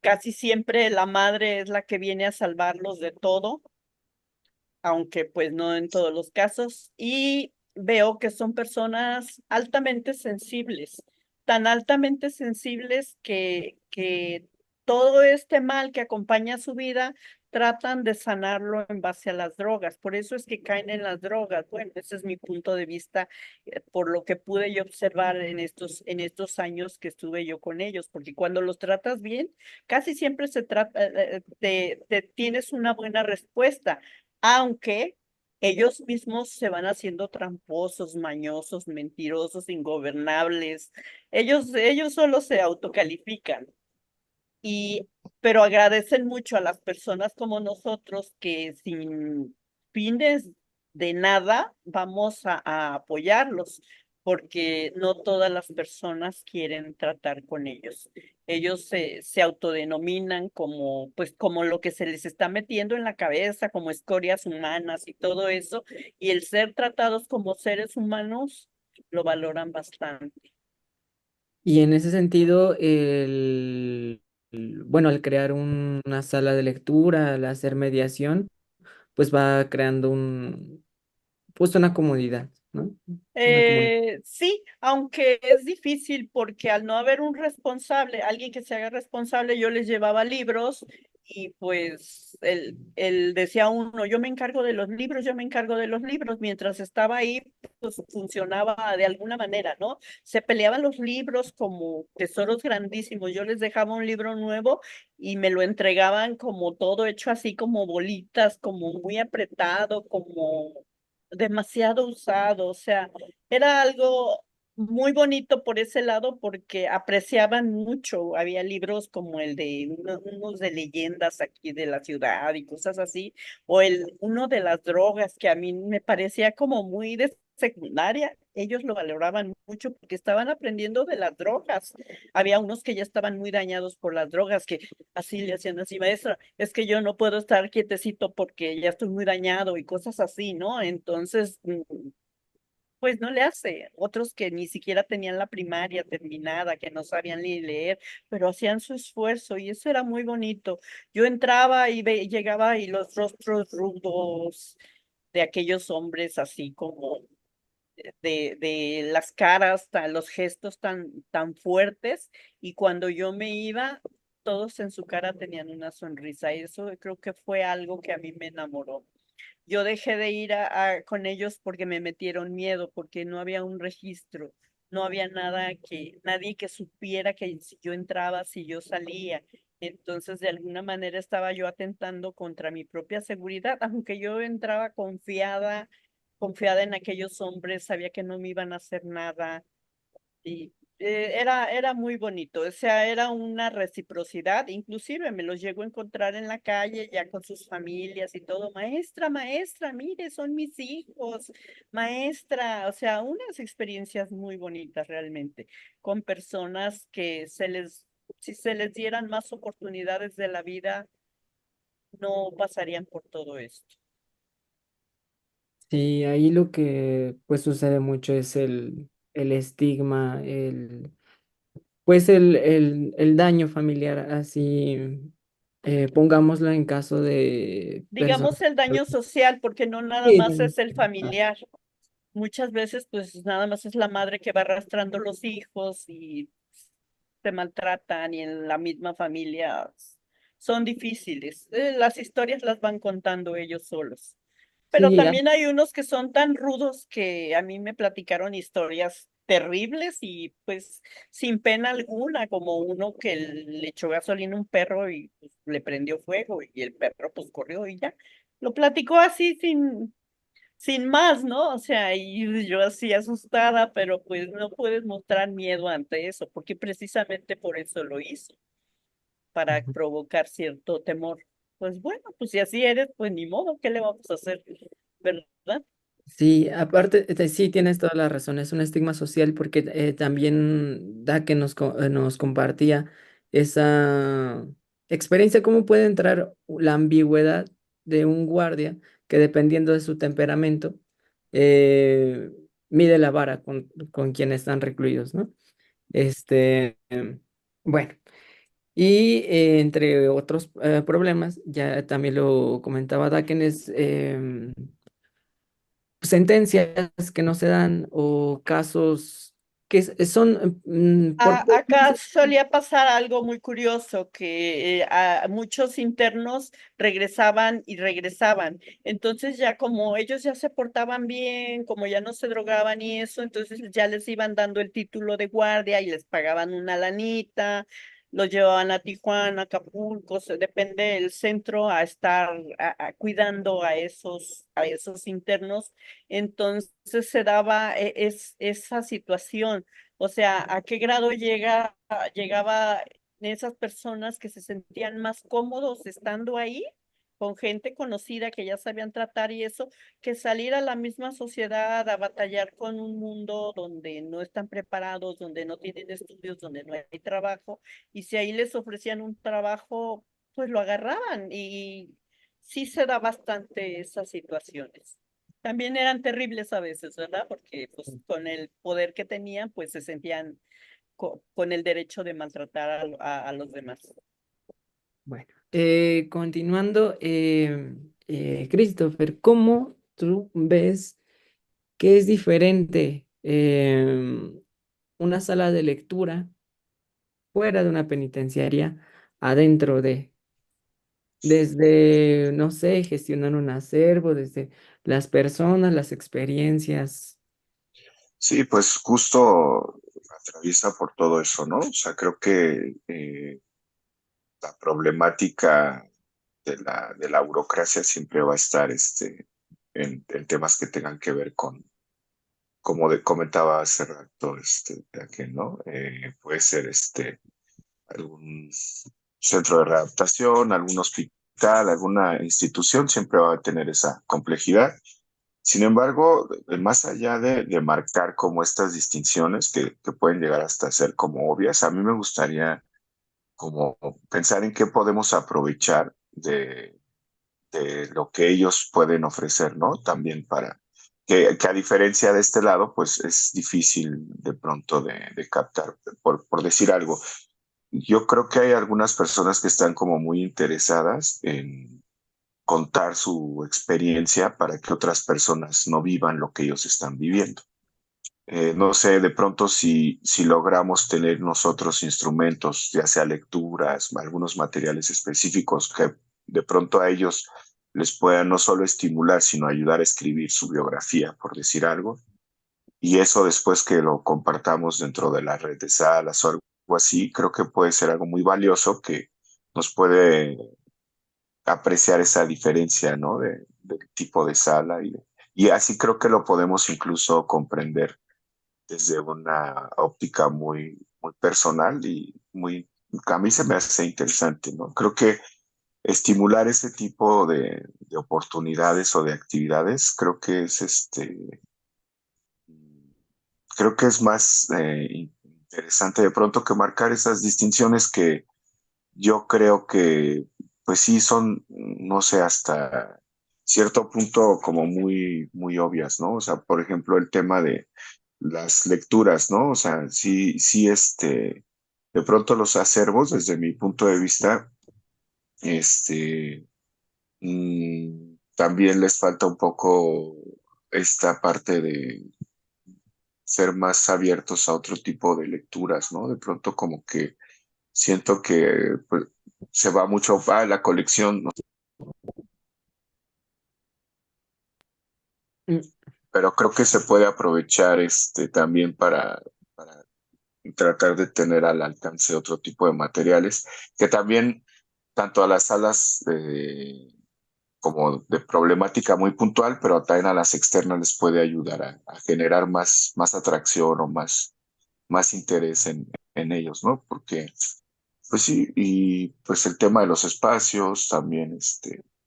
casi siempre la madre es la que viene a salvarlos de todo, aunque pues no en todos los casos, y veo que son personas altamente sensibles, tan altamente sensibles que todo este mal que acompaña su vida tratan de sanarlo en base a las drogas. Por eso es que caen en las drogas. Bueno, ese es mi punto de vista, por lo que pude yo observar en estos años que estuve yo con ellos, porque cuando los tratas bien, casi siempre se trata, te tienes una buena respuesta, aunque ellos mismos se van haciendo tramposos, mañosos, mentirosos, ingobernables. Ellos solo se autocalifican y, pero agradecen mucho a las personas como nosotros que sin fines de nada vamos a apoyarlos, porque no todas las personas quieren tratar con ellos. Ellos se autodenominan como, pues, como lo que se les está metiendo en la cabeza, como escorias humanas y todo eso, y el ser tratados como seres humanos lo valoran bastante. Y en ese sentido, bueno, al crear una sala de lectura, al hacer mediación, pues va creando pues una comodidad, ¿no? Una comunidad. Sí, aunque es difícil porque al no haber un responsable, alguien que se haga responsable, yo les llevaba libros y pues él decía uno, yo me encargo de los libros, yo me encargo de los libros. Mientras estaba ahí, pues funcionaba de alguna manera, ¿no? Se peleaban los libros como tesoros grandísimos. Yo les dejaba un libro nuevo y me lo entregaban como todo hecho así como bolitas, como muy apretado, como demasiado usado, o sea, era algo muy bonito por ese lado porque apreciaban mucho. Había libros como el de unos de leyendas aquí de la ciudad y cosas así, o uno de las drogas que a mí me parecía como muy de secundaria. Ellos lo valoraban mucho porque estaban aprendiendo de las drogas. Había unos que ya estaban muy dañados por las drogas, que así le hacían así, maestra, es que yo no puedo estar quietecito porque ya estoy muy dañado y cosas así, ¿no? Entonces, pues no le hace. Otros que ni siquiera tenían la primaria terminada, que no sabían ni leer, pero hacían su esfuerzo y eso era muy bonito. Yo entraba y llegaba y los rostros rudos de aquellos hombres así como de las caras, los gestos tan fuertes, y cuando yo me iba, todos en su cara tenían una sonrisa y eso creo que fue algo que a mí me enamoró. Yo dejé de ir con ellos porque me metieron miedo, porque no había un registro, no había nadie que supiera que si yo entraba, si yo salía. Entonces, de alguna manera estaba yo atentando contra mi propia seguridad, aunque yo entraba confiada en aquellos hombres, sabía que no me iban a hacer nada. Y era muy bonito, o sea, era una reciprocidad, inclusive me los llego a encontrar en la calle ya con sus familias y todo, maestra, maestra, mire, son mis hijos, maestra, o sea, unas experiencias muy bonitas realmente, con personas que si se les dieran más oportunidades de la vida, no pasarían por todo esto. Sí, ahí lo que pues sucede mucho es el estigma, pues el daño familiar, así pongámoslo en caso de personas. Digamos el daño social, porque no nada Sí, más es el familiar. Muchas veces, pues nada más es la madre que va arrastrando los hijos y se maltratan y en la misma familia son difíciles. Las historias las van contando ellos solos. Pero sí, también hay unos que son tan rudos que a mí me platicaron historias terribles y pues sin pena alguna, como uno que le echó gasolina a un perro y pues, le prendió fuego y el perro pues corrió y ya. Lo platicó así sin más, ¿no? O sea, y yo así asustada, pero pues no puedes mostrar miedo ante eso, porque precisamente por eso lo hizo, para provocar cierto temor. Pues bueno, pues si así eres, pues ni modo, ¿qué le vamos a hacer? ¿Verdad? sí, aparte, sí, tienes toda la razón, es un estigma social porque también da que nos compartía esa experiencia, cómo puede entrar la ambigüedad de un guardia que dependiendo de su temperamento, eh, mide la vara con quienes están recluidos, ¿no? Bueno, y entre otros problemas, ya también lo comentaba Daken, es sentencias que no se dan o casos que son Acá solía pasar algo muy curioso, que a muchos internos regresaban y regresaban. Entonces ya como ellos ya se portaban bien, como ya no se drogaban y eso, entonces ya les iban dando el título de guardia y les pagaban una lanita, los llevaban a Tijuana, Acapulco, depende del centro, a estar cuidando a esos internos. Entonces se daba esa situación. O sea, ¿a qué grado llegaba esas personas que se sentían más cómodos estando ahí con gente conocida que ya sabían tratar y eso, que salir a la misma sociedad a batallar con un mundo donde no están preparados, donde no tienen estudios, donde no hay trabajo, y si ahí les ofrecían un trabajo, pues lo agarraban y sí se da bastante esas situaciones. También eran terribles a veces, ¿verdad? Porque pues con el poder que tenían, pues se sentían con el derecho de maltratar a los demás. bueno, continuando, Christopher, ¿cómo tú ves que es diferente una sala de lectura fuera de una penitenciaria, adentro desde, no sé, gestionar un acervo, desde las personas, las experiencias? Sí, pues justo atraviesa por todo eso, ¿no? O sea, creo que la problemática de la burocracia siempre va a estar en temas que tengan que ver con, como comentaba hace rato, de aquel, ¿no? Puede ser algún centro de readaptación, algún hospital, alguna institución, siempre va a tener esa complejidad. Sin embargo, más allá de marcar como estas distinciones que pueden llegar hasta ser como obvias, a mí me gustaría como pensar en qué podemos aprovechar de lo que ellos pueden ofrecer, ¿no? También para que a diferencia de este lado, pues es difícil de pronto de captar, por decir algo. Yo creo que hay algunas personas que están como muy interesadas en contar su experiencia para que otras personas no vivan lo que ellos están viviendo. No sé, de pronto si logramos tener nosotros instrumentos, ya sea lecturas, algunos materiales específicos que de pronto a ellos les puedan no solo estimular, sino ayudar a escribir su biografía, por decir algo, y eso después que lo compartamos dentro de la red de salas o algo así, creo que puede ser algo muy valioso que nos puede apreciar esa diferencia, ¿no? Del tipo de sala y así creo que lo podemos incluso comprender desde una óptica muy personal y que a mí se me hace interesante, ¿no? Creo que estimular ese tipo de oportunidades o de actividades, creo que es más interesante de pronto que marcar esas distinciones que yo creo que, pues sí, son, no sé, hasta cierto punto como muy obvias, ¿no? O sea, por ejemplo, el tema de las lecturas, ¿no? O sea, sí, de pronto los acervos, desde mi punto de vista, este, también les falta un poco esta parte de ser más abiertos a otro tipo de lecturas, ¿no? De pronto como que siento que pues, se va mucho a la colección, ¿no? Mm, Pero creo que se puede aprovechar también para tratar de tener al alcance otro tipo de materiales, que también tanto a las salas como de problemática muy puntual, pero también a las externas les puede ayudar a generar más atracción o más interés en ellos, ¿no? Porque, pues sí, y pues el tema de los espacios también,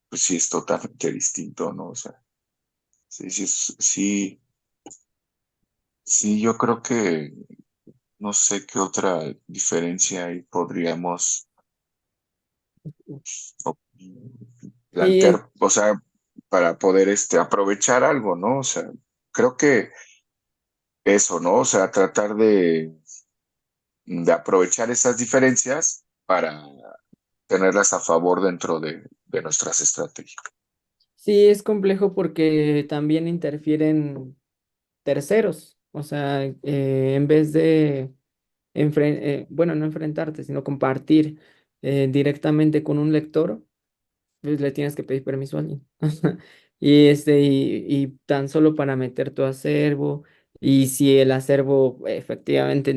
pues sí es totalmente distinto, ¿no? O sea, sí, sí, yo creo que no sé qué otra diferencia ahí podríamos o- Sí, plantear, o sea, para poder aprovechar algo, ¿no? O sea, creo que eso, ¿no? O sea, tratar de aprovechar esas diferencias para tenerlas a favor dentro de nuestras estrategias. sí, es complejo porque también interfieren terceros. O sea, en vez de, bueno, no enfrentarte, sino compartir directamente con un lector, pues le tienes que pedir permiso a alguien. Y tan solo para meter tu acervo, y si el acervo efectivamente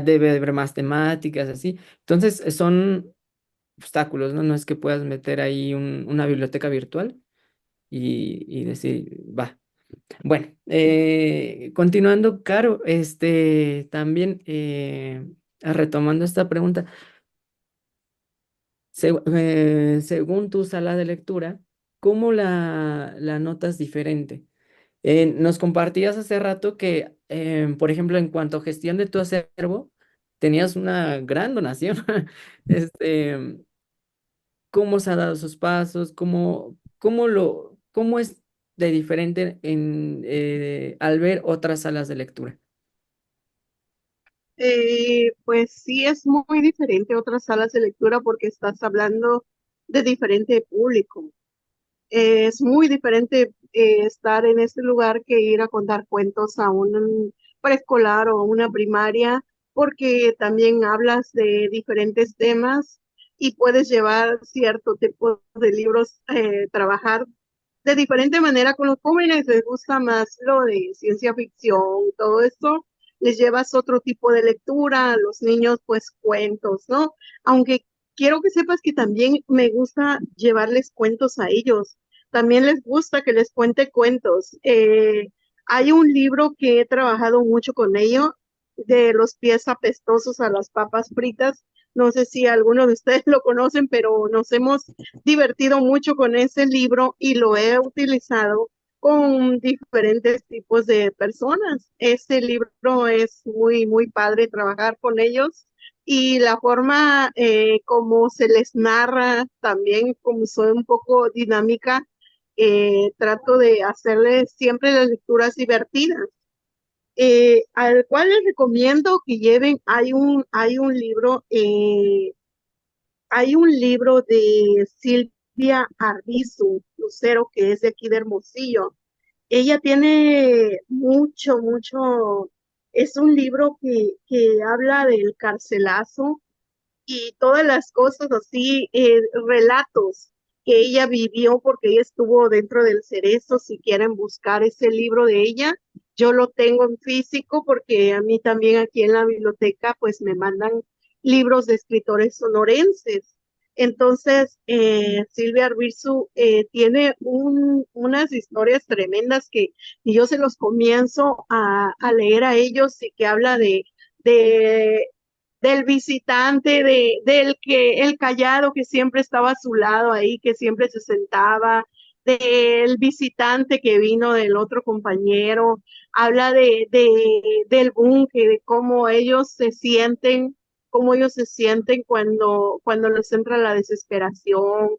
debe haber más temáticas, así. Entonces, son obstáculos, ¿no? No es que puedas meter ahí una biblioteca virtual y decir, va. Bueno, continuando, Caro, también retomando esta pregunta, según tu sala de lectura, ¿cómo la notas diferente? Nos compartías hace rato que, por ejemplo, en cuanto a gestión de tu acervo, tenías una gran donación. Este, ¿Cómo se ha dado esos pasos? ¿Cómo es de diferente al ver otras salas de lectura? Pues sí, es muy diferente a otras salas de lectura porque estás hablando de diferente público. Es muy diferente estar en este lugar que ir a contar cuentos a un preescolar o una primaria, porque también hablas de diferentes temas y puedes llevar cierto tipo de libros, trabajar de diferente manera con los jóvenes. Les gusta más lo de ciencia ficción, todo esto, les llevas otro tipo de lectura, a los niños pues cuentos, ¿no? Aunque quiero que sepas que también me gusta llevarles cuentos a ellos, también les gusta que les cuente cuentos. Hay un libro que he trabajado mucho con ellos, de los pies apestosos a las papas fritas. No sé si algunos de ustedes lo conocen, pero nos hemos divertido mucho con ese libro y lo he utilizado con diferentes tipos de personas. Este libro es muy padre trabajar con ellos y la forma como se les narra también, como soy un poco dinámica, trato de hacerles siempre las lecturas divertidas. Al cual les recomiendo que lleven, hay un libro de Silvia Arbizu Lucero, que es de aquí de Hermosillo. Ella tiene mucho, es un libro que habla del carcelazo y todas las cosas así, relatos que ella vivió porque ella estuvo dentro del Cerezo. Si quieren buscar ese libro de ella, yo lo tengo en físico porque a mí también aquí en la biblioteca pues me mandan libros de escritores sonorenses. Entonces, Silvia Arbizu tiene unas historias tremendas que y yo se los comienzo a leer a ellos y que habla de del visitante, el callado que siempre estaba a su lado ahí, que siempre se sentaba, del visitante que vino del otro compañero, habla del búnker, de cómo ellos se sienten cuando les entra la desesperación.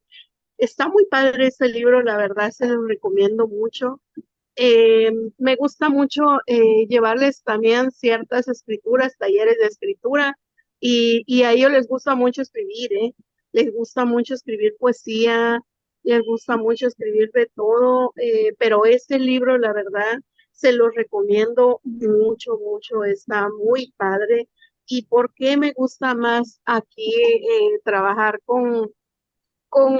Está muy padre ese libro, la verdad se lo recomiendo mucho. Me gusta mucho llevarles también ciertas escrituras, talleres de escritura, y a ellos les gusta mucho escribir, ¿eh? Les gusta mucho escribir poesía, les gusta mucho escribir de todo, pero este libro, la verdad, se los recomiendo mucho, mucho, está muy padre. ¿Y por qué me gusta más aquí trabajar con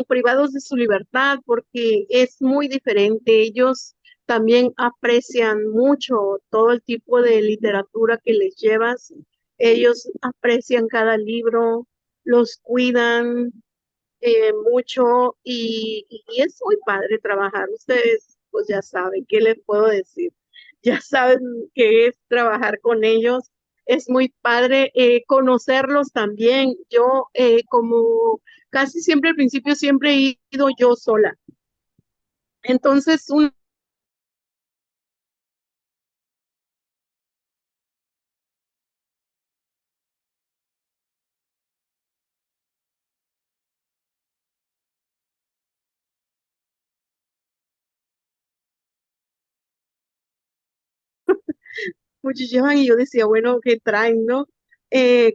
privados de su libertad? Porque es muy diferente. Ellos también aprecian mucho todo el tipo de literatura que les llevas. Ellos aprecian cada libro, los cuidan mucho y es muy padre trabajar. Ustedes pues ya saben, ¿qué les puedo decir? Ya saben qué es trabajar con ellos. Es muy padre conocerlos también. Yo como casi siempre al principio siempre he ido yo sola. Entonces, muchos llevan y yo decía, bueno, ¿qué traen, no?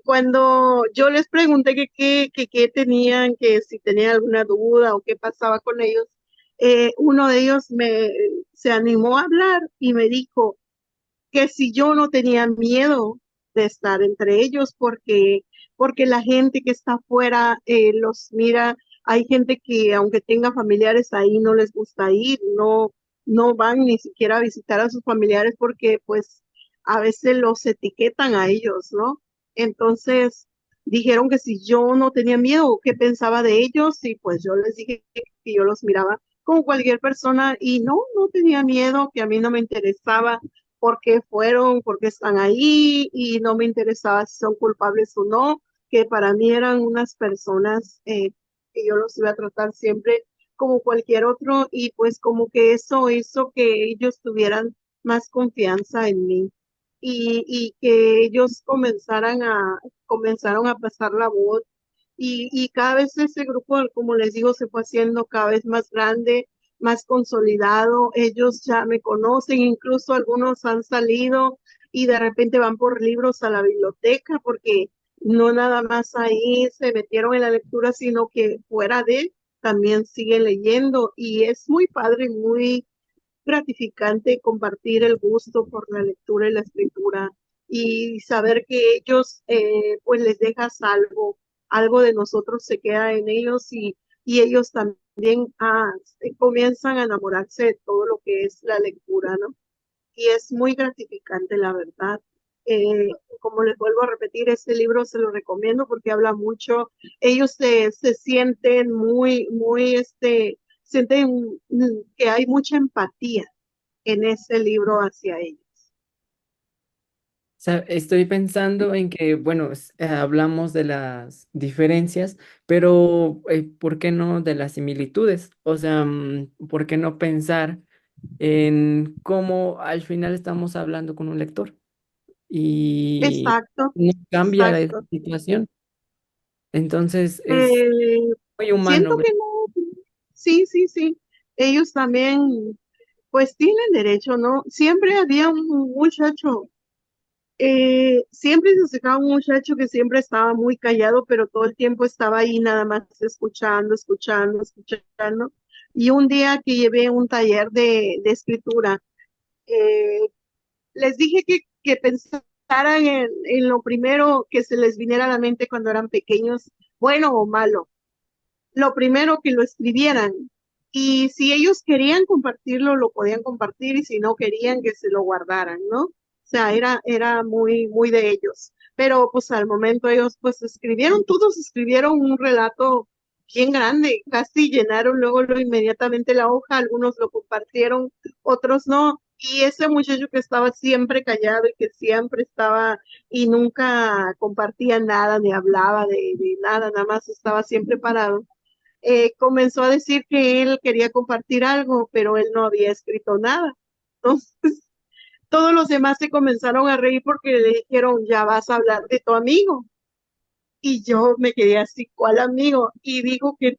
Cuando yo les pregunté qué tenían, que si tenían alguna duda o qué pasaba con ellos, uno de ellos se animó a hablar y me dijo que si yo no tenía miedo de estar entre ellos, porque la gente que está afuera los mira, hay gente que aunque tenga familiares ahí no les gusta ir, no van ni siquiera a visitar a sus familiares porque pues a veces los etiquetan a ellos, ¿no? Entonces dijeron que si yo no tenía miedo, ¿qué pensaba de ellos? Y pues yo les dije que yo los miraba como cualquier persona y no tenía miedo, que a mí no me interesaba por qué fueron, por qué están ahí y no me interesaba si son culpables o no, que para mí eran unas personas que yo los iba a tratar siempre como cualquier otro y pues como que eso hizo que ellos tuvieran más confianza en mí y que ellos comenzaron a pasar la voz y cada vez ese grupo, como les digo, se fue haciendo cada vez más grande, más consolidado. Ellos ya me conocen, incluso algunos han salido y de repente van por libros a la biblioteca porque no nada más ahí se metieron en la lectura, sino que fuera de también siguen leyendo y es muy padre, muy gratificante compartir el gusto por la lectura y la escritura y saber que ellos pues les dejas algo de nosotros se queda en ellos y ellos también comienzan a enamorarse de todo lo que es la lectura, ¿no? Y es muy gratificante, la verdad. Eh, Como les vuelvo a repetir, este libro se lo recomiendo porque habla mucho. Ellos se sienten sienten que hay mucha empatía en ese libro hacia ellos. Estoy pensando en que, bueno, hablamos de las diferencias, pero ¿por qué no de las similitudes? O sea, ¿por qué no pensar en cómo al final estamos hablando con un lector y Exacto, no cambia la exacto. situación? Entonces es Eh, muy Siento humano. que no, sí, sí, sí. Ellos también, pues tienen derecho, ¿no? Siempre había un muchacho. Siempre se acercaba un muchacho que siempre estaba muy callado, pero todo el tiempo estaba ahí nada más escuchando, escuchando, escuchando. Y un día que llevé un taller de escritura, eh, les dije que pensaran en lo primero que se les viniera a la mente cuando eran pequeños, bueno o malo. Lo primero que lo escribieran. Y si ellos querían compartirlo, lo podían compartir y si no querían que se lo guardaran, ¿no? O sea, era muy, muy de ellos. Pero pues al momento ellos pues escribieron, todos escribieron un relato bien grande, casi llenaron luego inmediatamente la hoja, algunos lo compartieron, otros no. Y ese muchacho que estaba siempre callado y que siempre estaba y nunca compartía nada, ni hablaba de nada, nada más estaba siempre parado, comenzó a decir que él quería compartir algo, pero él no había escrito nada. Entonces, todos los demás se comenzaron a reír porque le dijeron, ya vas a hablar de tu amigo. Y yo me quedé así, ¿cuál amigo? Y dijo que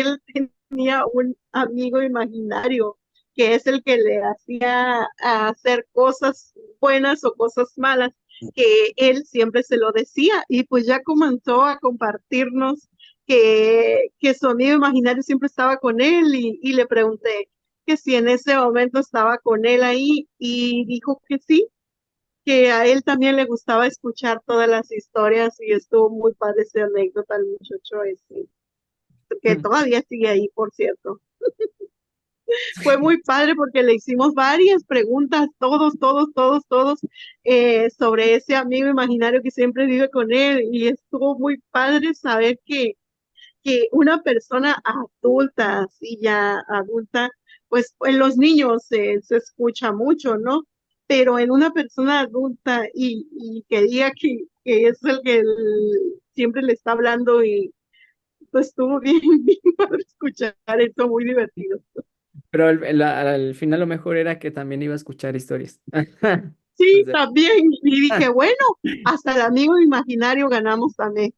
él tenía un amigo imaginario, que es el que le hacía hacer cosas buenas o cosas malas, que él siempre se lo decía. Y pues ya comenzó a compartirnos que su amigo imaginario siempre estaba con él y le pregunté que si en ese momento estaba con él ahí y dijo que sí, que a él también le gustaba escuchar todas las historias y estuvo muy padre esa anécdota el muchacho ese, que todavía sigue ahí, por cierto. Fue muy padre porque le hicimos varias preguntas, todos, sobre ese amigo imaginario que siempre vive con él y estuvo muy padre saber que una persona adulta, así ya adulta, pues en los niños se escucha mucho, ¿no? Pero en una persona adulta y que diga que es el que siempre le está hablando y pues estuvo bien, bien para escuchar eso, muy divertido. Pero al final lo mejor era que también iba a escuchar historias. O Sí, sea, también. Y dije, bueno, hasta el amigo imaginario ganamos también.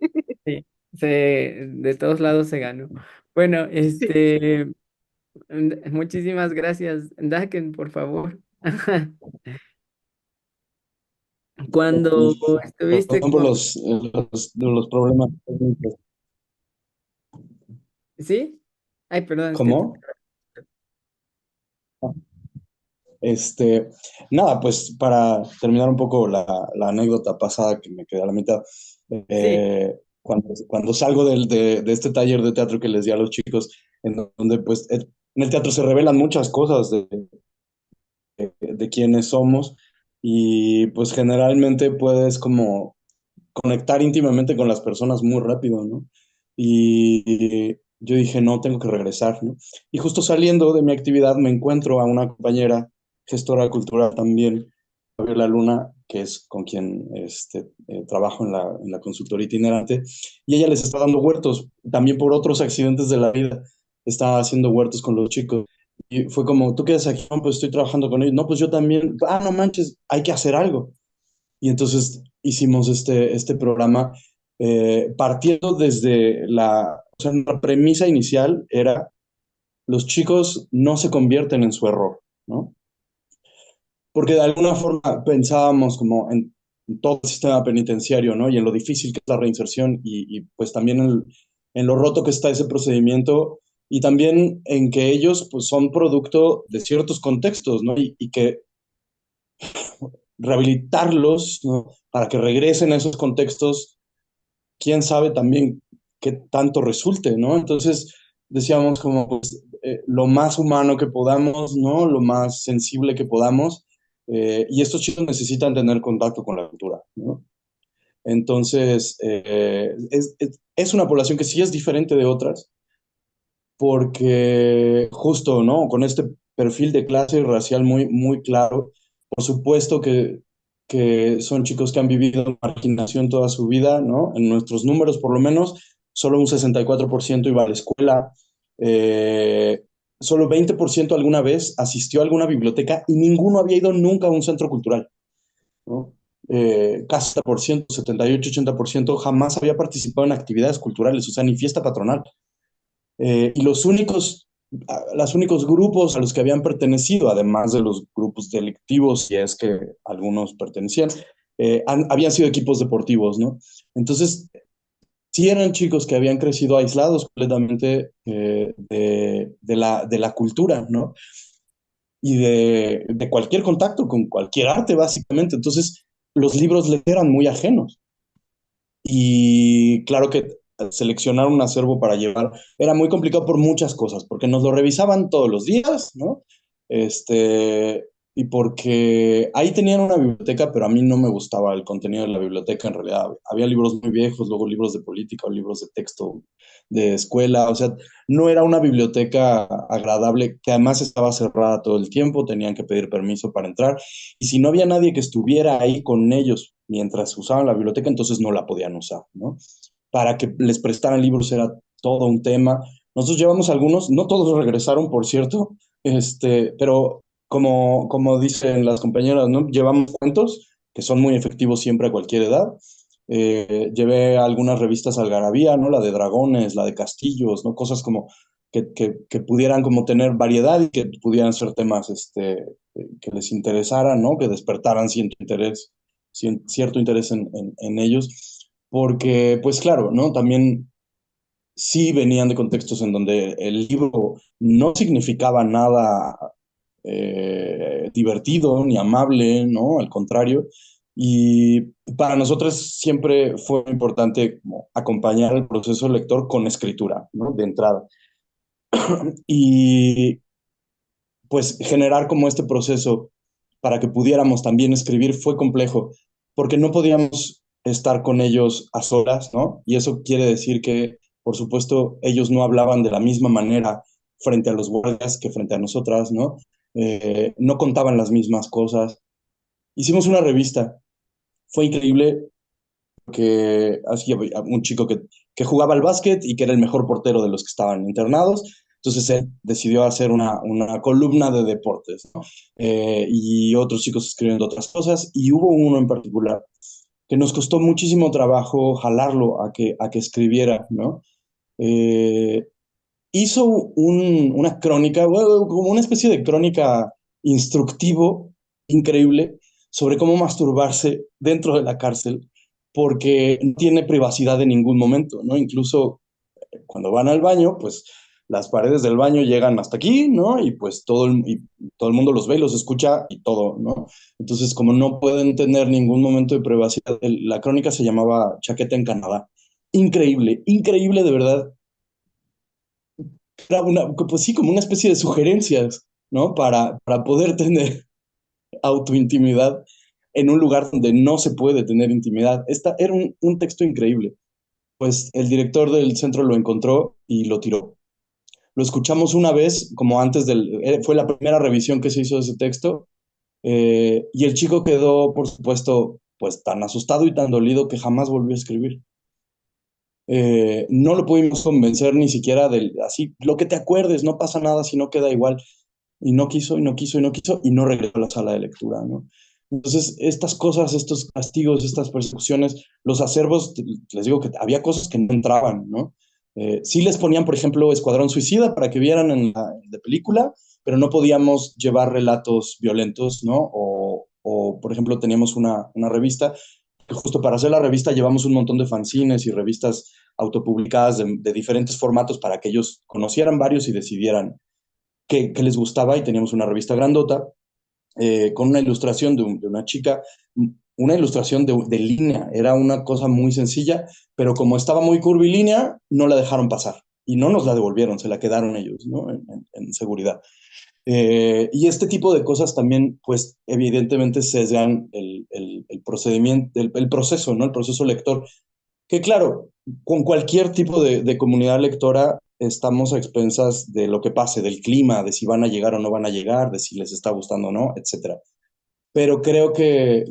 sí, de todos lados se ganó. Bueno, Sí. muchísimas gracias. Daken, por favor. Cuando Y estuviste perdón por con... los problemas técnicos. ¿Sí? Ay, perdón, es que... ¿Cómo? Este, nada, pues para terminar un poco la anécdota pasada que me quedé a la mitad, Sí, cuando salgo de este taller de teatro que les di a los chicos, en donde pues en el teatro se revelan muchas cosas de quiénes somos y pues generalmente puedes como conectar íntimamente con las personas muy rápido, ¿no? Y yo dije, no, tengo que regresar, ¿no? Y justo saliendo de mi actividad me encuentro a una compañera, gestora cultural también, Gabriela Luna, que es con quien trabajo en la consultoría itinerante, y ella les está dando huertos, también por otros accidentes de la vida, está haciendo huertos con los chicos. Y fue como, ¿tú qué haces aquí? No, pues estoy trabajando con ellos. No, pues yo también. Ah, no manches, hay que hacer algo. Y entonces hicimos este programa partiendo desde o sea, la premisa inicial era los chicos no se convierten en su error, ¿no? Porque de alguna forma pensábamos como en todo el sistema penitenciario, ¿no? Y en lo difícil que es la reinserción y pues también en lo roto que está ese procedimiento y también en que ellos pues son producto de ciertos contextos, ¿no? Y que rehabilitarlos, ¿no? Para que regresen a esos contextos, quién sabe también qué tanto resulte, ¿no? Entonces decíamos como pues, lo más humano que podamos, ¿no? Lo más sensible que podamos, y estos chicos necesitan tener contacto con la cultura, ¿no? Entonces, es una población que sí es diferente de otras, porque justo, ¿no? Con este perfil de clase racial muy, muy claro, por supuesto que son chicos que han vivido marginación toda su vida, ¿no? En nuestros números, por lo menos, solo un 64% iba a la escuela, eh, solo 20% alguna vez asistió a alguna biblioteca y ninguno había ido nunca a un centro cultural, ¿no? Casi 70%, 78, 80% jamás había participado en actividades culturales, o sea, ni fiesta patronal. Y los únicos grupos a los que habían pertenecido, además de los grupos delictivos, si es que algunos pertenecían, habían sido equipos deportivos, ¿no? Entonces, sí eran chicos que habían crecido aislados completamente de la cultura, ¿no? Y de cualquier contacto con cualquier arte, básicamente. Entonces, los libros les eran muy ajenos. Y claro que seleccionar un acervo para llevar era muy complicado por muchas cosas, porque nos lo revisaban todos los días, ¿no? Este, y porque ahí tenían una biblioteca, pero a mí no me gustaba el contenido de la biblioteca en realidad. Había libros muy viejos, luego libros de política o libros de texto de escuela, o sea, no era una biblioteca agradable, que además estaba cerrada todo el tiempo, tenían que pedir permiso para entrar, y si no había nadie que estuviera ahí con ellos mientras usaban la biblioteca, entonces no la podían usar, ¿no? Para que les prestaran libros era todo un tema. Nosotros llevamos algunos, no todos regresaron, por cierto, pero como dicen las compañeras, ¿no? Llevamos cuentos que son muy efectivos siempre a cualquier edad. Llevé algunas revistas Algarabía, ¿no? La de dragones, la de castillos, ¿no? Cosas como que pudieran como tener variedad y que pudieran ser temas que les interesaran, ¿no? Que despertaran cierto interés en ellos. Porque, pues claro, ¿no? También sí venían de contextos en donde el libro no significaba nada divertido ni amable, ¿no? Al contrario. Y para nosotros siempre fue importante como acompañar el proceso lector con escritura, ¿no? De entrada. Y pues generar como este proceso para que pudiéramos también escribir fue complejo, porque no podíamos estar con ellos a solas, ¿no? Y eso quiere decir que, por supuesto, ellos no hablaban de la misma manera frente a los guardias que frente a nosotras, ¿no? No contaban las mismas cosas. Hicimos una revista, fue increíble que así había un chico que jugaba al básquet y que era el mejor portero de los que estaban internados. Entonces él decidió hacer una columna de deportes, ¿no? Y otros chicos escribiendo otras cosas. Y hubo uno en particular que nos costó muchísimo trabajo jalarlo a que escribiera, ¿no? Eh, Hizo una crónica, bueno, como una especie de crónica instructivo increíble sobre cómo masturbarse dentro de la cárcel, porque no tiene privacidad en ningún momento, ¿no? Incluso cuando van al baño, pues las paredes del baño llegan hasta aquí, ¿no? Y pues todo el mundo los ve y los escucha y todo, ¿no? Entonces, como no pueden tener ningún momento de privacidad, la crónica se llamaba Chaqueta en Canadá. Increíble, increíble de verdad. Era pues sí, como una especie de sugerencias, ¿no? Para poder tener autointimidad en un lugar donde no se puede tener intimidad. Era un texto increíble. Pues el director del centro lo encontró y lo tiró. Lo escuchamos una vez, como fue la primera revisión que se hizo de ese texto, y el chico quedó, por supuesto, pues tan asustado y tan dolido que jamás volvió a escribir. No lo pudimos convencer ni siquiera del, así, lo que te acuerdes, no pasa nada si no queda igual. Y no quiso, y no quiso, y no quiso, y no regresó a la sala de lectura, ¿no? Entonces, estas cosas, estos castigos, estas persecuciones, los acervos, les digo que había cosas que no entraban, ¿no? Sí les ponían, por ejemplo, Escuadrón Suicida para que vieran de película, pero no podíamos llevar relatos violentos, ¿no? Por ejemplo, teníamos una revista que justo para hacer la revista llevamos un montón de fanzines y revistas autopublicadas de diferentes formatos para que ellos conocieran varios y decidieran qué les gustaba, y teníamos una revista grandota con una ilustración de una chica, una ilustración de línea, era una cosa muy sencilla, pero como estaba muy curvilínea, no la dejaron pasar y no nos la devolvieron, se la quedaron ellos, ¿no? En seguridad. Y este tipo de cosas también, pues, evidentemente sesgan el procedimiento, el proceso, ¿no? El proceso lector. Que claro, con cualquier tipo de comunidad lectora estamos a expensas de lo que pase, del clima, de si van a llegar o no van a llegar, de si les está gustando o no, etcétera. Pero creo que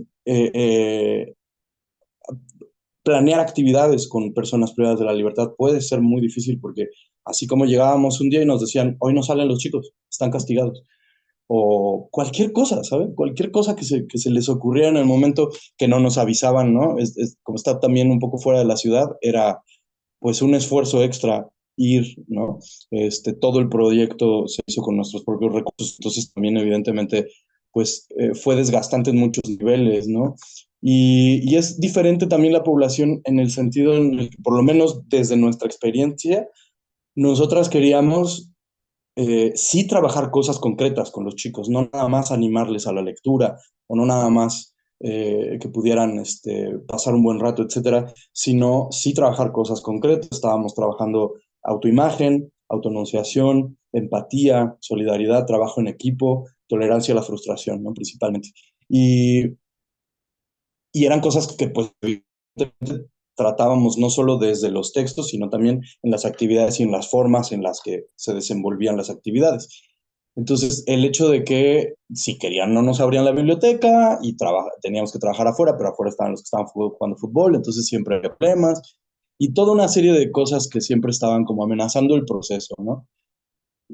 planear actividades con personas privadas de la libertad puede ser muy difícil porque así como llegábamos un día y nos decían, hoy no salen los chicos, están castigados, o cualquier cosa, ¿sabes? Cualquier cosa que se les ocurriera en el momento que no nos avisaban, ¿no? Como está también un poco fuera de la ciudad, era pues un esfuerzo extra ir, ¿no? Todo el proyecto se hizo con nuestros propios recursos, entonces también evidentemente pues fue desgastante en muchos niveles, ¿no? Y es diferente también la población en el sentido en el que, por lo menos desde nuestra experiencia, nosotras queríamos sí trabajar cosas concretas con los chicos, no nada más animarles a la lectura o no nada más que pudieran pasar un buen rato, etcétera, sino sí trabajar cosas concretas. Estábamos trabajando autoimagen, autoenunciación, empatía, solidaridad, trabajo en equipo, tolerancia a la frustración, ¿no? Principalmente. Y, y eran cosas que pues evidentemente tratábamos no solo desde los textos, sino también en las actividades y en las formas en las que se desenvolvían las actividades. Entonces, el hecho de que si querían no nos abrían la biblioteca y teníamos que trabajar afuera, pero afuera estaban los que estaban jugando fútbol, entonces siempre había problemas y toda una serie de cosas que siempre estaban como amenazando el proceso, ¿no?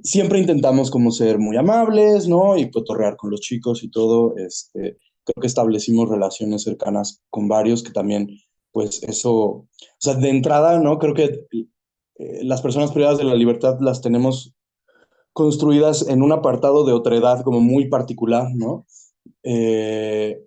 Siempre intentamos como ser muy amables, ¿no? Y cotorrear con los chicos y todo. Creo que establecimos relaciones cercanas con varios que también, pues eso, o sea, de entrada, ¿no? Creo que las personas privadas de la libertad las tenemos construidas en un apartado de otredad como muy particular, ¿no? Eh,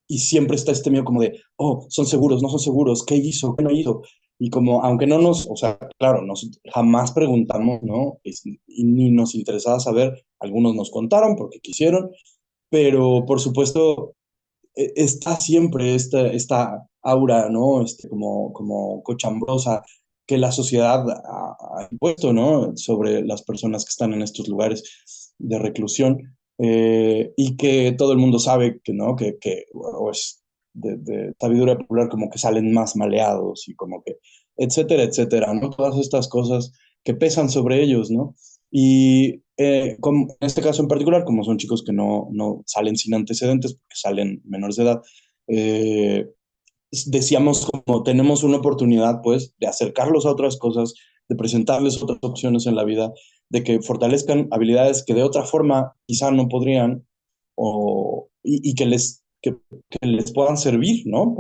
y siempre está este miedo como de, oh, son seguros, no son seguros, ¿qué hizo? ¿Qué no hizo? Y como, aunque no nos, o sea, claro, jamás preguntamos, ¿no? Y ni nos interesaba saber, algunos nos contaron porque quisieron, pero por supuesto está siempre esta aura, ¿no? Como cochambrosa que la sociedad ha impuesto, ¿no? Sobre las personas que están en estos lugares de reclusión y que todo el mundo sabe que, ¿no? O es de sabiduría popular como que salen más maleados y como que, etcétera, etcétera, ¿no? Todas estas cosas que pesan sobre ellos, ¿no? Y en este caso en particular, como son chicos que no salen sin antecedentes, porque salen menores de edad, eh, decíamos como tenemos una oportunidad pues de acercarlos a otras cosas, de presentarles otras opciones en la vida, de que fortalezcan habilidades que de otra forma quizá no podrían y que les puedan servir, ¿no?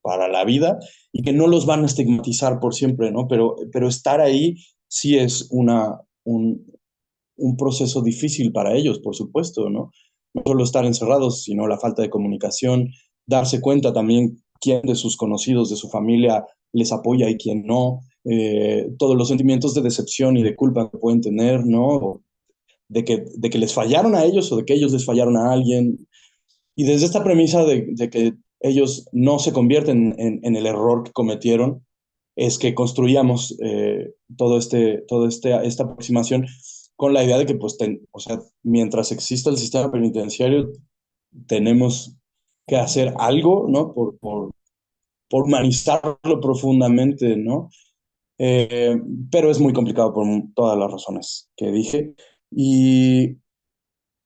Para la vida y que no los van a estigmatizar por siempre, ¿no? Pero estar ahí sí es un proceso difícil para ellos, por supuesto, ¿no? No solo estar encerrados, sino la falta de comunicación, darse cuenta también quién de sus conocidos, de su familia, les apoya y quién no, todos los sentimientos de decepción y de culpa que pueden tener, ¿no? De que les fallaron a ellos o de que ellos les fallaron a alguien. Y desde esta premisa de que ellos no se convierten en el error que cometieron, es que construíamos esta aproximación con la idea de que, pues, o sea, mientras exista el sistema penitenciario, tenemos que hacer algo, ¿no? Por humanizarlo profundamente, ¿no? Eh, pero es muy complicado por todas las razones que dije. Y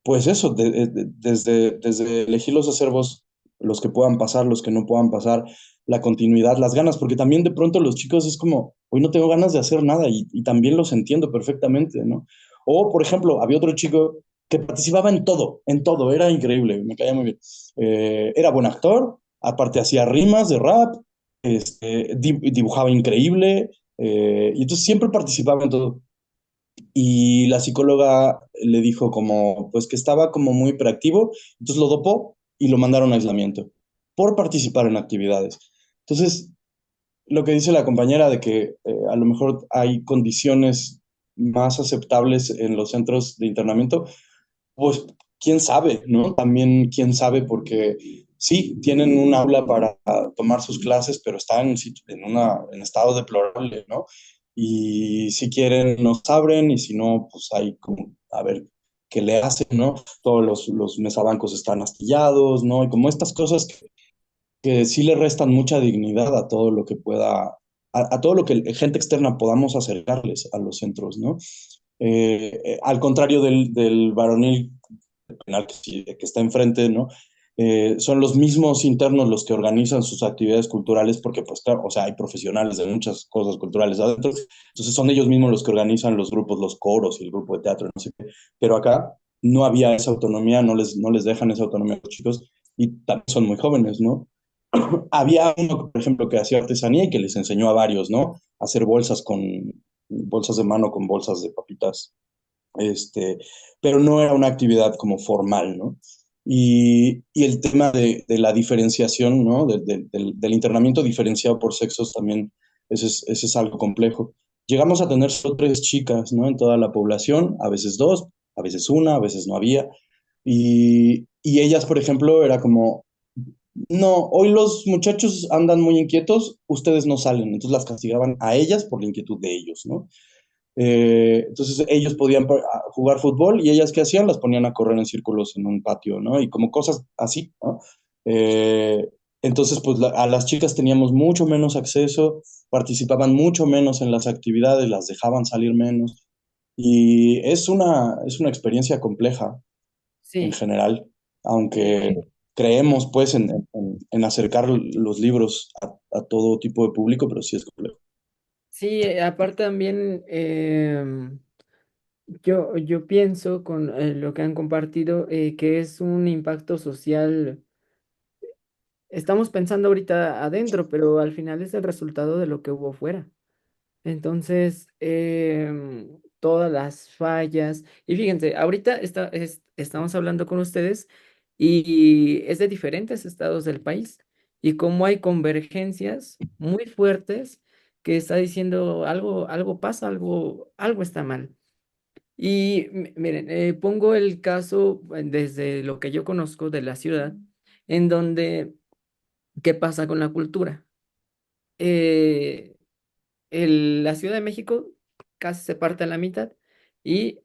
pues eso, desde elegir los acervos, los que puedan pasar, los que no puedan pasar, la continuidad, las ganas, porque también de pronto los chicos es como, hoy no tengo ganas de hacer nada y también los entiendo perfectamente, ¿no? O, por ejemplo, había otro chico que participaba en todo, era increíble, me caía muy bien. Era buen actor, aparte hacía rimas de rap, dibujaba increíble, y entonces siempre participaba en todo. Y la psicóloga le dijo como, pues que estaba como muy hiperactivo, entonces lo dopó y lo mandaron a aislamiento por participar en actividades. Entonces, lo que dice la compañera de que a lo mejor hay condiciones más aceptables en los centros de internamiento, pues quién sabe, ¿no? También quién sabe porque sí, tienen un aula para tomar sus clases, pero están en estado deplorable, ¿no? Y si quieren nos abren y si no, pues hay como, a ver qué le hacen, ¿no? Todos los mesabancos están astillados, ¿no? Y como estas cosas que sí le restan mucha dignidad a todo lo que a todo lo que gente externa podamos acercarles a los centros, ¿no? Al contrario del varonil penal que está enfrente, ¿no? Son los mismos internos los que organizan sus actividades culturales porque, pues claro, o sea, hay profesionales de muchas cosas culturales adentro, entonces son ellos mismos los que organizan los grupos, los coros y el grupo de teatro, no sé qué, pero acá no había esa autonomía, no les dejan esa autonomía a los chicos y también son muy jóvenes, ¿no? Había uno, por ejemplo, que hacía artesanía y que les enseñó a varios, ¿no? A hacer bolsas de mano con bolsas de papitas, este, pero no era una actividad como formal, ¿no? Y el tema de la diferenciación, ¿no? Del internamiento diferenciado por sexos también, ese es algo complejo. Llegamos a tener solo 3 chicas, ¿no? En toda la población, a veces 2, a veces una, a veces no había. Y ellas, por ejemplo, era como, no, hoy los muchachos andan muy inquietos, ustedes no salen, entonces las castigaban a ellas por la inquietud de ellos, ¿no? Entonces ellos podían jugar fútbol y ellas, ¿qué hacían? Las ponían a correr en círculos en un patio, ¿no? Y como cosas así, ¿no? Eh, entonces, pues a las chicas teníamos mucho menos acceso, participaban mucho menos en las actividades, las dejaban salir menos. Y es una experiencia compleja en Sí, general, aunque eh, creemos pues en acercar los libros a todo tipo de público, pero sí es complejo. sí, aparte también yo pienso con lo que han compartido que es un impacto social. Estamos pensando ahorita adentro, pero al final es el resultado de lo que hubo fuera. Entonces, todas las fallas, y fíjense, ahorita estamos hablando con ustedes y es de diferentes estados del país y cómo hay convergencias muy fuertes que está diciendo algo pasa, algo está mal. Y miren, pongo el caso desde lo que yo conozco de la ciudad, en donde, ¿qué pasa con la cultura? Eh, la Ciudad de México casi se parte a la mitad y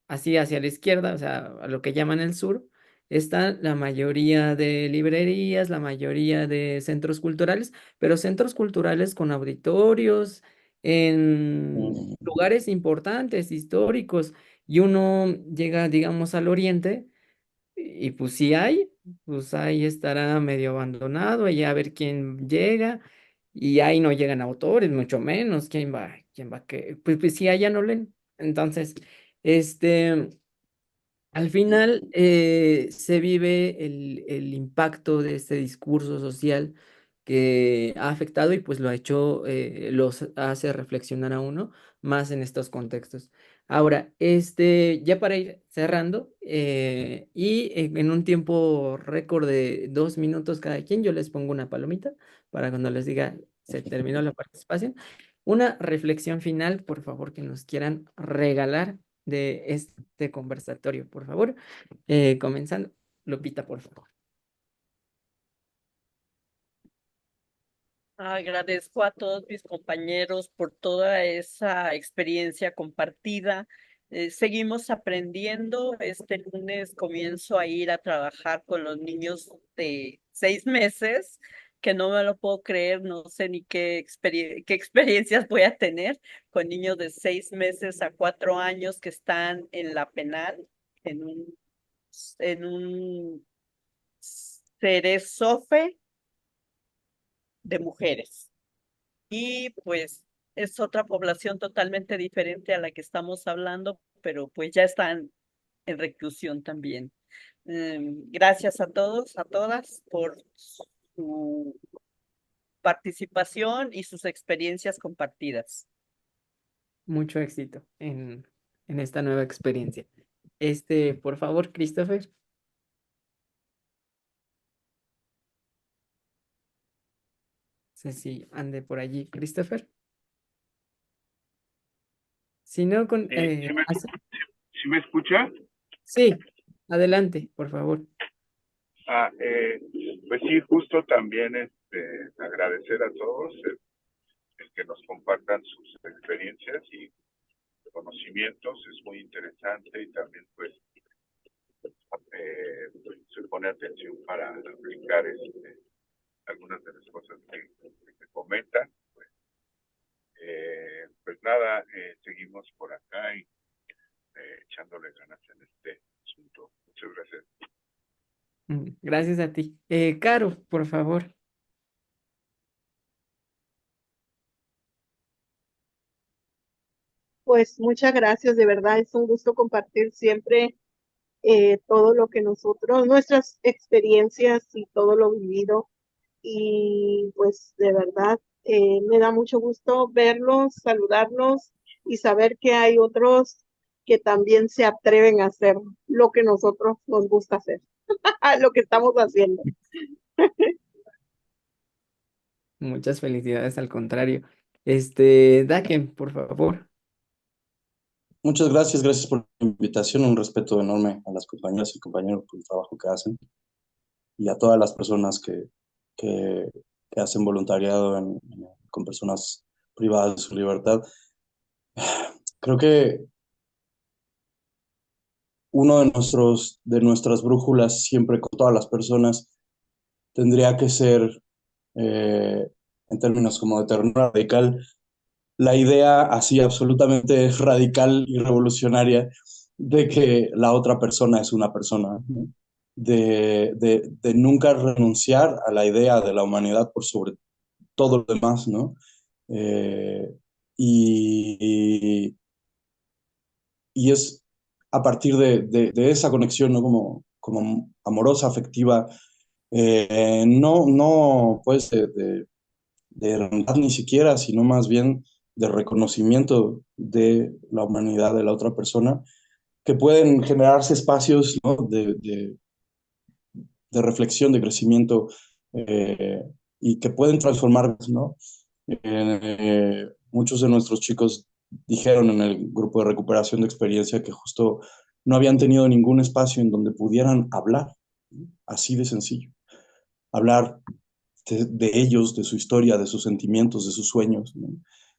así hacia la izquierda, o sea, a lo que llaman el sur, está la mayoría de librerías, la mayoría de centros culturales, pero centros culturales con auditorios en Mm. lugares importantes, históricos, y uno llega, digamos, al oriente y pues si hay, pues ahí estará medio abandonado, allá a ver quién llega, y ahí no llegan autores, mucho menos, quién va a que, pues si allá no leen. Entonces, este, al final se vive el impacto de este discurso social que ha afectado y pues lo ha hecho, los hace reflexionar a uno más en estos contextos. Ahora, ya para ir cerrando y en un tiempo récord de 2 minutos cada quien, yo les pongo una palomita para cuando les diga se terminó la participación. Una reflexión final, por favor, que nos quieran regalar de este conversatorio, por favor. Comenzando, Lupita, por favor. Agradezco a todos mis compañeros por toda esa experiencia compartida. Seguimos aprendiendo. Este lunes comienzo a ir a trabajar con los niños de 6 meses, que no me lo puedo creer, no sé ni qué experiencias voy a tener con niños de 6 meses a 4 años que están en la penal, en un cerezofe de mujeres. Y pues es otra población totalmente diferente a la que estamos hablando, pero pues ya están en reclusión también. Gracias a todos, a todas por su participación y sus experiencias compartidas. Mucho éxito en esta nueva experiencia. Por favor, Christopher. No sé si ande por allí, Christopher. Si no, ¿Sí me, sí me escucha? sí, adelante, por favor. Ah, pues sí, justo también agradecer a todos el que nos compartan sus experiencias y conocimientos, es muy interesante y también pues se pone atención para aplicar algunas de las cosas que se comentan. Pues nada, seguimos por acá y echándole ganas en este asunto. Muchas gracias. Gracias a ti. Caro, por favor. Pues muchas gracias, de verdad es un gusto compartir siempre todo lo que nosotros, nuestras experiencias y todo lo vivido. Y pues de verdad me da mucho gusto verlos, saludarlos y saber que hay otros que también se atreven a hacer lo que nosotros nos gusta hacer, lo que estamos haciendo. Muchas felicidades, al contrario. Daken, por favor. Muchas gracias, gracias por la invitación, un respeto enorme a las compañeras y compañeros por el trabajo que hacen y a todas las personas que, que hacen voluntariado con personas privadas de su libertad. Creo que uno de nuestras brújulas siempre con todas las personas tendría que ser, en términos como de ternura radical, la idea así absolutamente radical y revolucionaria de que la otra persona es una persona, ¿no? De nunca renunciar a la idea de la humanidad por sobre todo lo demás, ¿no? Eh, y, y es a partir de esa conexión, ¿no? Como amorosa, afectiva, no pues de hermandad ni siquiera, sino más bien de reconocimiento de la humanidad de la otra persona, que pueden generarse espacios, ¿no? de reflexión, de crecimiento, eh, y que pueden transformarnos, ¿no? Muchos de nuestros chicos dijeron en el grupo de recuperación de experiencia que justo no habían tenido ningún espacio en donde pudieran hablar, ¿no? Así de sencillo. Hablar de ellos, de su historia, de sus sentimientos, de sus sueños, ¿no?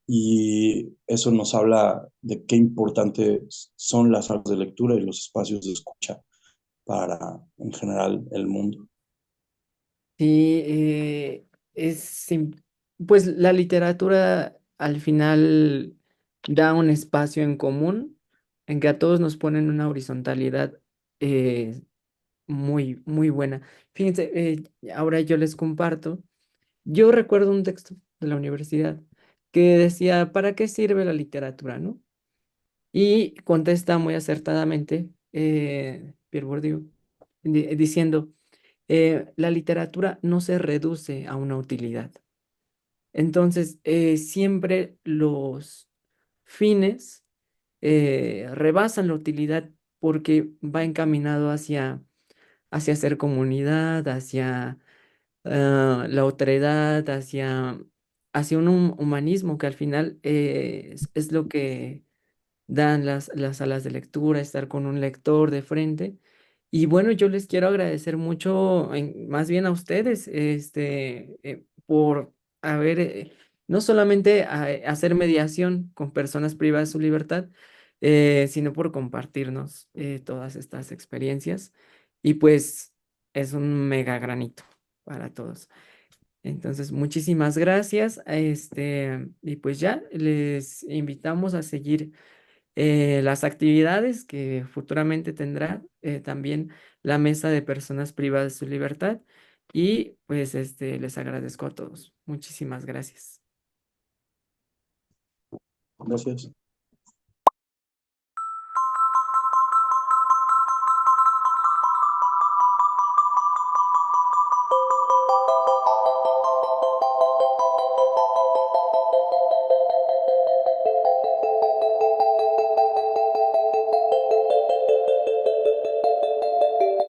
Y eso nos habla de qué importantes son las salas de lectura y los espacios de escucha para, en general, el mundo. Sí, pues la literatura al final da un espacio en común en que a todos nos ponen una horizontalidad eh, muy, muy buena. Fíjense, ahora yo les comparto. Yo recuerdo un texto de la universidad que decía, ¿para qué sirve la literatura, no? Y contesta muy acertadamente Pierre Bourdieu diciendo, la literatura no se reduce a una utilidad. Entonces, siempre los fines rebasan la utilidad porque va encaminado hacia hacer comunidad, hacia la otredad, hacia un humanismo que al final es lo que dan las salas de lectura, estar con un lector de frente. Y bueno, yo les quiero agradecer mucho, más bien a ustedes, por haber, no solamente hacer mediación con personas privadas de su libertad, sino por compartirnos todas estas experiencias. Y pues es un mega granito para todos. Entonces, muchísimas gracias. Y pues ya les invitamos a seguir las actividades que futuramente tendrá también la mesa de personas privadas de su libertad. Y pues les agradezco a todos. Muchísimas gracias. Gracias.